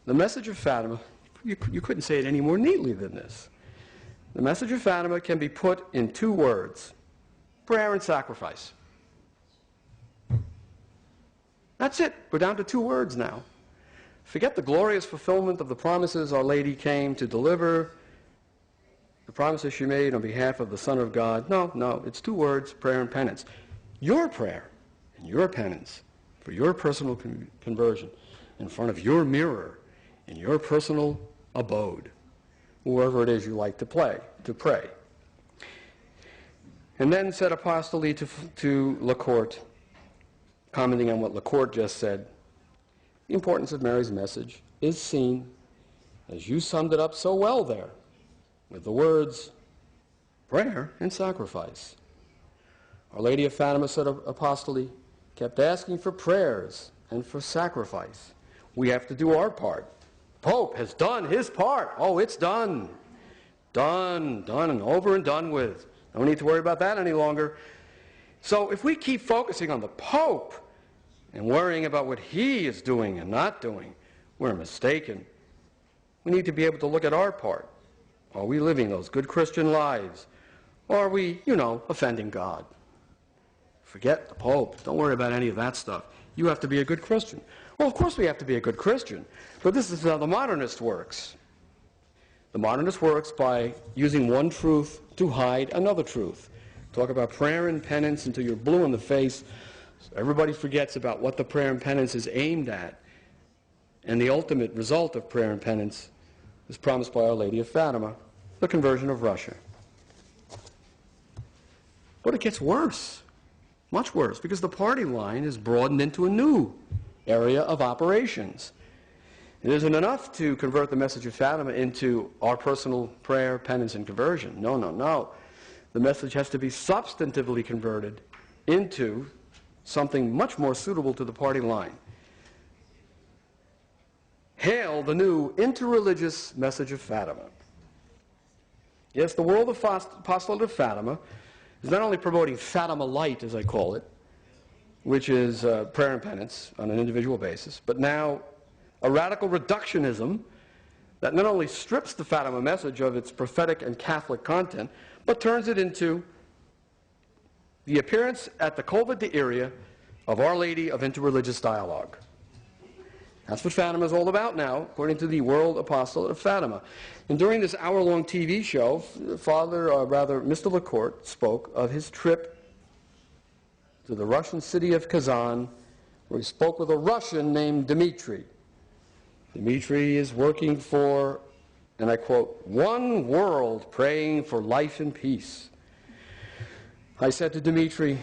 the message of Fatima, you couldn't say it any more neatly than this. The message of Fatima can be put in two words, prayer and sacrifice. That's it. We're down to two words now. Forget the glorious fulfillment of the promises Our Lady came to deliver, the promises she made on behalf of the Son of God. No, no, it's two words, prayer and penance. Your prayer and your penance for your personal conversion in front of your mirror in your personal abode, wherever it is you like to pray. And then said Apostoli to LaCourte, commenting on what LaCourte just said, the importance of Mary's message is seen, as you summed it up so well there, with the words, prayer and sacrifice. Our Lady of Fatima, said Apostoli, kept asking for prayers and for sacrifice. We have to do our part. Pope has done his part. Oh, it's done. Done, done, and over and done with. No need to worry about that any longer. So if we keep focusing on the Pope and worrying about what he is doing and not doing, we're mistaken. we need to be able to look at our part. Are we living those good Christian lives? Or are we, offending God? Forget the Pope. Don't worry about any of that stuff. You have to be a good Christian. Well, of course we have to be a good Christian, but this is how the modernist works. The modernist works by using one truth to hide another truth. Talk about prayer and penance until you're blue in the face. So everybody forgets about what the prayer and penance is aimed at. And the ultimate result of prayer and penance is promised by Our Lady of Fatima, the conversion of Russia. But it gets worse, much worse, because the party line is broadened into a new area of operations. It isn't enough to convert the message of Fatima into our personal prayer, penance, and conversion. No, no, no. The message has to be substantively converted into something much more suitable to the party line. Hail the new interreligious message of Fatima. Yes, the World Apostolate of Fatima is not only promoting Fatima Light, as I call it, which is prayer and penance on an individual basis, but now a radical reductionism that not only strips the Fatima message of its prophetic and Catholic content, but turns it into the appearance at the Cova de Iria of Our Lady of Interreligious Dialogue. That's what Fatima is all about now, according to the World Apostolate of Fatima. And during this hour-long TV show, Mr. Lecourt spoke of his trip to the Russian city of Kazan, where he spoke with a Russian named Dmitri. Dmitri is working for, and I quote, "one world praying for life and peace." I said to Dmitri,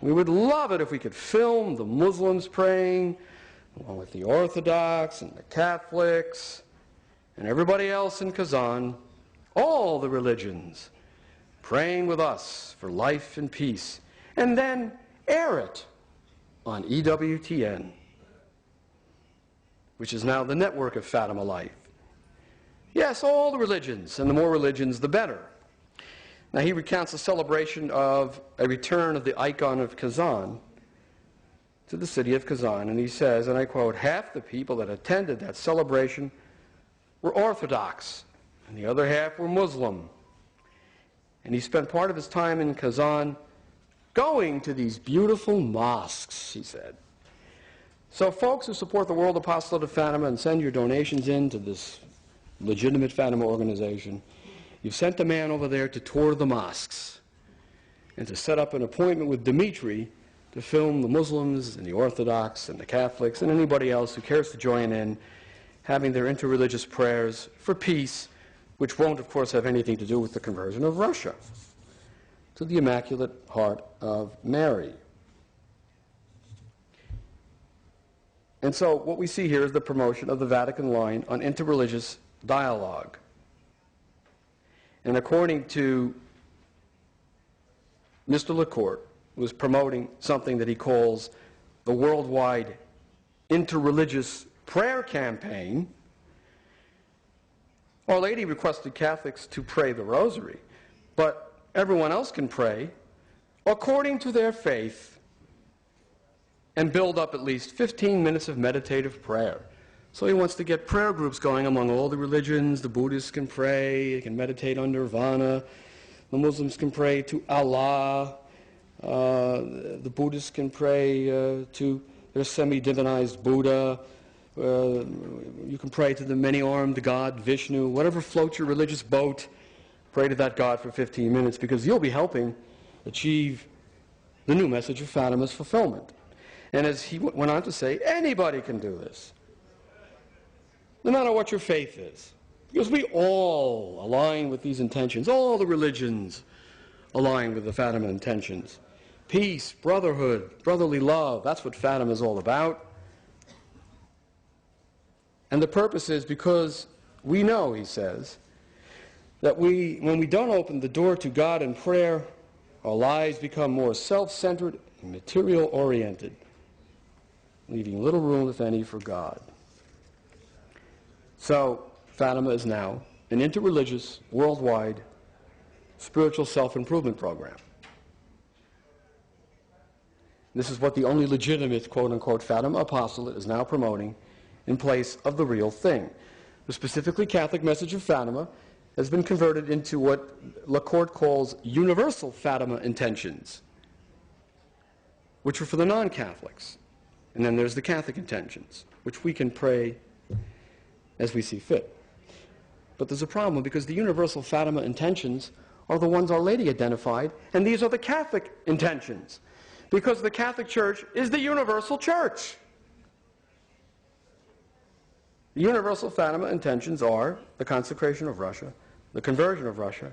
we would love it if we could film the Muslims praying, along with the Orthodox and the Catholics and everybody else in Kazan, all the religions, praying with us for life and peace, and then air it on EWTN, which is now the network of Fatima Life. Yes, all the religions, and the more religions, the better. Now he recounts a celebration of a return of the icon of Kazan to the city of Kazan, and he says, and I quote, "half the people that attended that celebration were Orthodox, and the other half were Muslim." And he spent part of his time in Kazan going to these beautiful mosques, he said. So folks who support the World Apostolate of Fatima and send your donations in to this legitimate Fatima organization, you've sent a man over there to tour the mosques and to set up an appointment with Dmitri to film the Muslims and the Orthodox and the Catholics and anybody else who cares to join in having their interreligious prayers for peace, which won't, of course, have anything to do with the conversion of Russia to the Immaculate Heart of Mary. And so what we see here is the promotion of the Vatican line on interreligious dialogue. And according to Mr. Lecourt, was promoting something that he calls the worldwide interreligious prayer campaign. Our Lady requested Catholics to pray the rosary, but everyone else can pray according to their faith and build up at least 15 minutes of meditative prayer. So he wants to get prayer groups going among all the religions. The Buddhists can pray, they can meditate on nirvana. The Muslims can pray to Allah. The Buddhists can pray to their semi-divinized Buddha. You can pray to the many-armed God, Vishnu. Whatever floats your religious boat, pray to that God for 15 minutes, because you'll be helping achieve the new message of Fatima's fulfillment. And as he went on to say, anybody can do this, no matter what your faith is, because we all align with these intentions. All the religions align with the Fatima intentions. Peace, brotherhood, brotherly love, that's what Fatima is all about. And the purpose is because we know, he says, that when we don't open the door to God in prayer, our lives become more self-centered and material-oriented, leaving little room, if any, for God. So, Fatima is now an interreligious, worldwide, spiritual self-improvement program. This is what the only legitimate, quote-unquote, Fatima apostolate is now promoting in place of the real thing. the specifically Catholic message of Fatima, has been converted into what La Court calls universal Fatima intentions, which are for the non-Catholics. And then there's the Catholic intentions, which we can pray as we see fit. But there's a problem, because the universal Fatima intentions are the ones Our Lady identified, and these are the Catholic intentions, because the Catholic Church is the universal church. The universal Fatima intentions are the consecration of Russia, the conversion of Russia,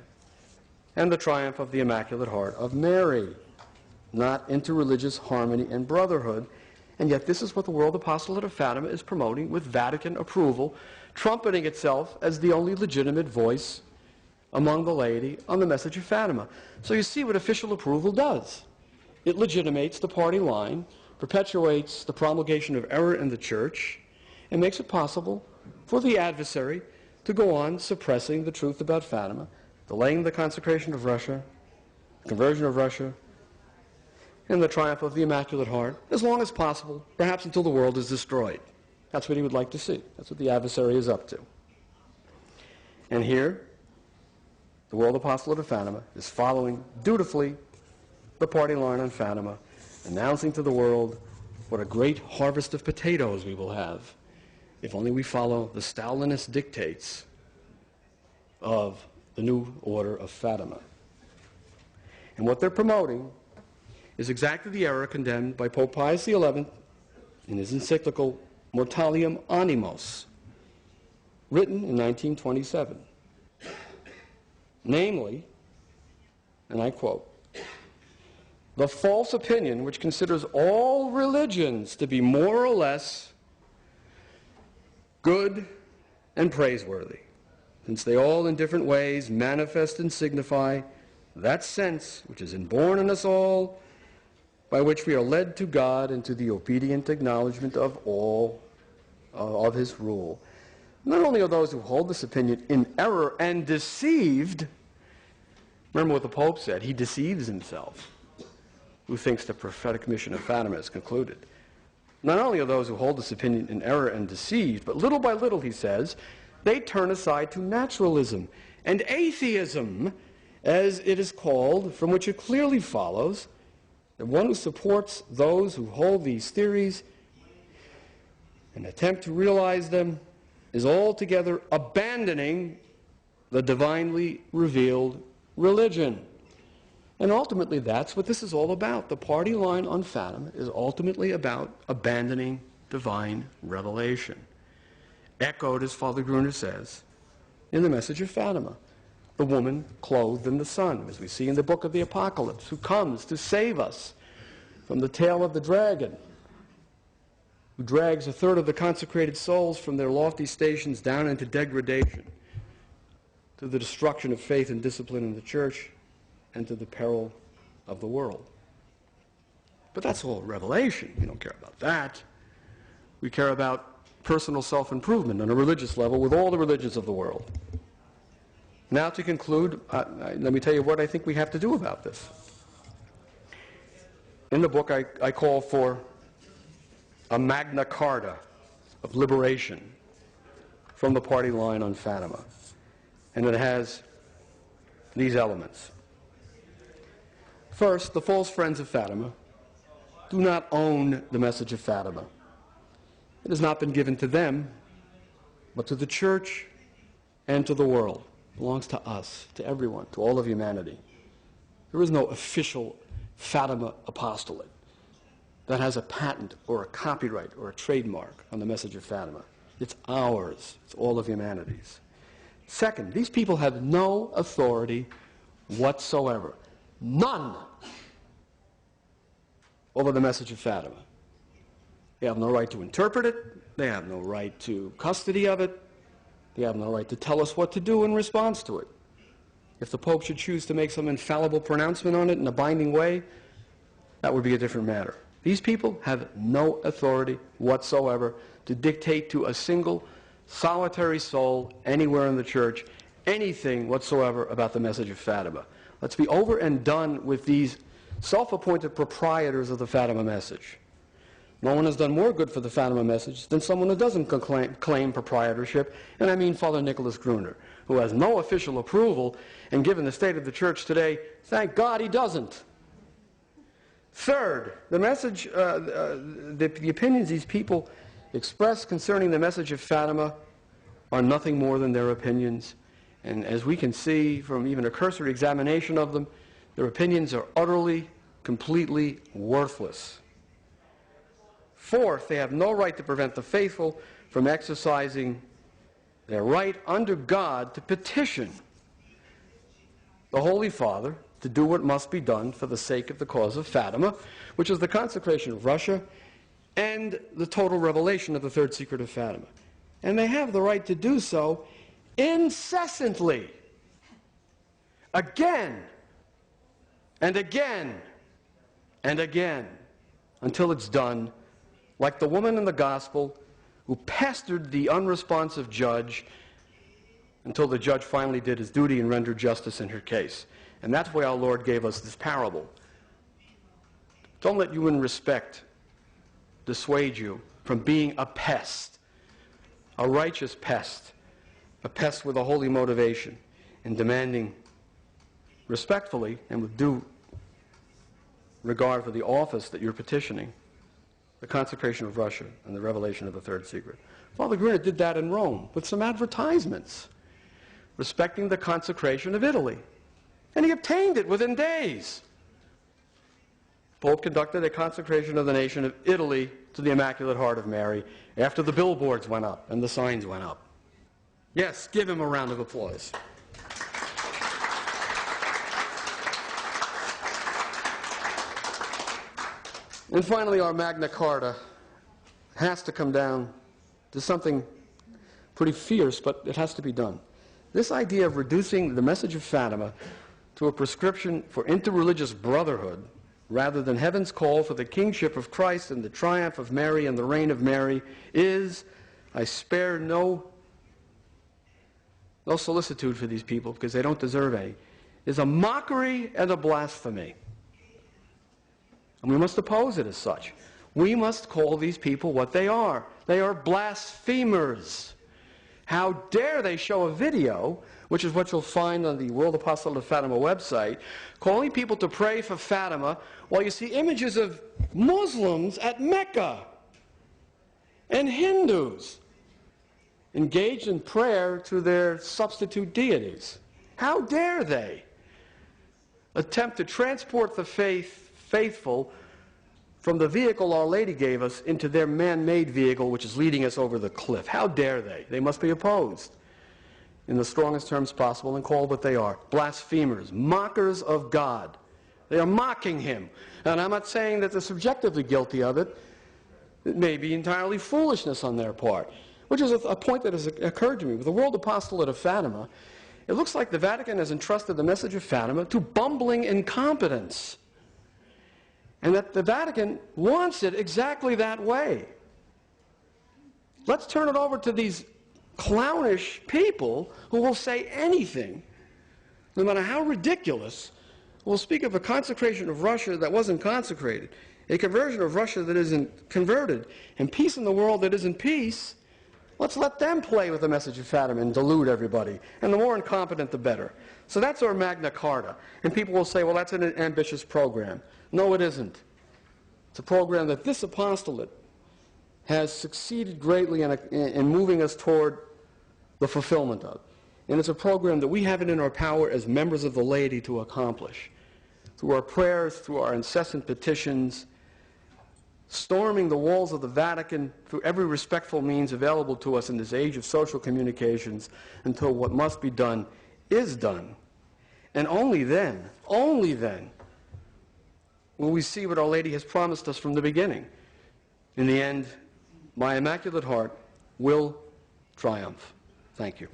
and the triumph of the Immaculate Heart of Mary, not interreligious harmony and brotherhood. And yet this is what the World Apostolate of Fatima is promoting with Vatican approval, trumpeting itself as the only legitimate voice among the laity on the message of Fatima. So you see what official approval does. It legitimates the party line, perpetuates the promulgation of error in the Church, and makes it possible for the adversary to go on suppressing the truth about Fatima, delaying the consecration of Russia, the conversion of Russia, and the triumph of the Immaculate Heart as long as possible, perhaps until the world is destroyed. That's what he would like to see. That's what the adversary is up to. And here, the World Apostolate of Fatima is following dutifully the party line on Fatima, announcing to the world what a great harvest of potatoes we will have if only we follow the Stalinist dictates of the new order of Fatima. And what they're promoting is exactly the error condemned by Pope Pius XI in his encyclical Mortalium Animos, written in 1927. Namely, and I quote, "The false opinion which considers all religions to be more or less good and praiseworthy, since they all in different ways manifest and signify that sense which is inborn in us all, by which we are led to God and to the obedient acknowledgement of all of his rule. Not only are those who hold this opinion in error and deceived," remember what the Pope said, he deceives himself who thinks the prophetic mission of Fatima is concluded. Not only are those who hold this opinion in error and deceived, but little by little, he says, they turn aside to naturalism and atheism, as it is called, from which it clearly follows that one who supports those who hold these theories and attempt to realize them is altogether abandoning the divinely revealed religion. And ultimately, that's what this is all about. The party line on Fatima is ultimately about abandoning divine revelation, echoed, as Father Gruner says, in the message of Fatima. The woman clothed in the sun, as we see in the book of the Apocalypse, who comes to save us from the tail of the dragon, who drags a third of the consecrated souls from their lofty stations down into degradation, to the destruction of faith and discipline in the Church, and to the peril of the world. But that's all revelation. We don't care about that. We care about personal self-improvement on a religious level with all the religions of the world. Now to conclude, let me tell you what I think we have to do about this. In the book, I call for a magna carta of liberation from the party line on Fatima. And it has these elements. First, the false friends of Fatima do not own the message of Fatima. It has not been given to them, but to the Church and to the world. It belongs to us, to everyone, to all of humanity. There is no official Fatima apostolate that has a patent or a copyright or a trademark on the message of Fatima. It's ours. It's all of humanity's. Second, these people have no authority whatsoever. None over the message of Fatima. They have no right to interpret it. They have no right to custody of it. They have no right to tell us what to do in response to it. If the Pope should choose to make some infallible pronouncement on it in a binding way, that would be a different matter. These people have no authority whatsoever to dictate to a single solitary soul anywhere in the Church anything whatsoever about the message of Fatima. Let's be over and done with these self-appointed proprietors of the Fatima message. No one has done more good for the Fatima message than someone who doesn't claim proprietorship, and I mean Father Nicholas Gruner, who has no official approval, and given the state of the church today, thank God he doesn't. Third, the message, the opinions these people express concerning the message of Fatima are nothing more than their opinions. And as we can see from even a cursory examination of them, their opinions are utterly, completely worthless. Fourth, they have no right to prevent the faithful from exercising their right under God to petition the Holy Father to do what must be done for the sake of the cause of Fatima, which is the consecration of Russia and the total revelation of the third secret of Fatima. And they have the right to do so incessantly, again and again and again, until it's done, like the woman in the gospel who pestered the unresponsive judge until the judge finally did his duty and rendered justice in her case. And that's why our Lord gave us this parable. Don't let human respect dissuade you from being a pest, a righteous pest, a pest with a holy motivation, and demanding respectfully and with due regard for the office that you're petitioning, the consecration of Russia and the revelation of the third secret. Father Gruner did that in Rome with some advertisements respecting the consecration of Italy. And he obtained it within days. Pope conducted a consecration of the nation of Italy to the Immaculate Heart of Mary after the billboards went up and the signs went up. Yes, give him a round of applause. And finally, our Magna Carta has to come down to something pretty fierce, but it has to be done. This idea of reducing the message of Fatima to a prescription for interreligious brotherhood rather than heaven's call for the kingship of Christ and the triumph of Mary and the reign of Mary is, I spare no solicitude for these people because they don't deserve any, is a mockery and a blasphemy. And we must oppose it as such. We must call these people what they are. They are blasphemers. How dare they show a video, which is what you'll find on the World Apostolate of Fatima website, calling people to pray for Fatima while you see images of Muslims at Mecca and Hindus engaged in prayer to their substitute deities. How dare they attempt to transport the faithful from the vehicle Our Lady gave us into their man-made vehicle, which is leading us over the cliff. How dare they? They must be opposed in the strongest terms possible and called what they are. Blasphemers, mockers of God. They are mocking him. And I'm not saying that they're subjectively guilty of it. It may be entirely foolishness on their part, which is a point that has occurred to me. With the World Apostolate of Fatima, it looks like the Vatican has entrusted the message of Fatima to bumbling incompetence. And that the Vatican wants it exactly that way. Let's turn it over to these clownish people who will say anything, no matter how ridiculous, will speak of a consecration of Russia that wasn't consecrated, a conversion of Russia that isn't converted, and peace in the world that isn't peace. Let's let them play with the message of Fatima and delude everybody. And the more incompetent, the better. So that's our Magna Carta. And people will say, well, that's an ambitious program. No, it isn't. It's a program that this apostolate has succeeded greatly in moving us toward the fulfillment of. And it's a program that we have it in our power as members of the laity to accomplish. Through our prayers, through our incessant petitions, storming the walls of the Vatican through every respectful means available to us in this age of social communications until what must be done is done. And only then will we see what Our Lady has promised us from the beginning. In the end, my Immaculate Heart will triumph. Thank you.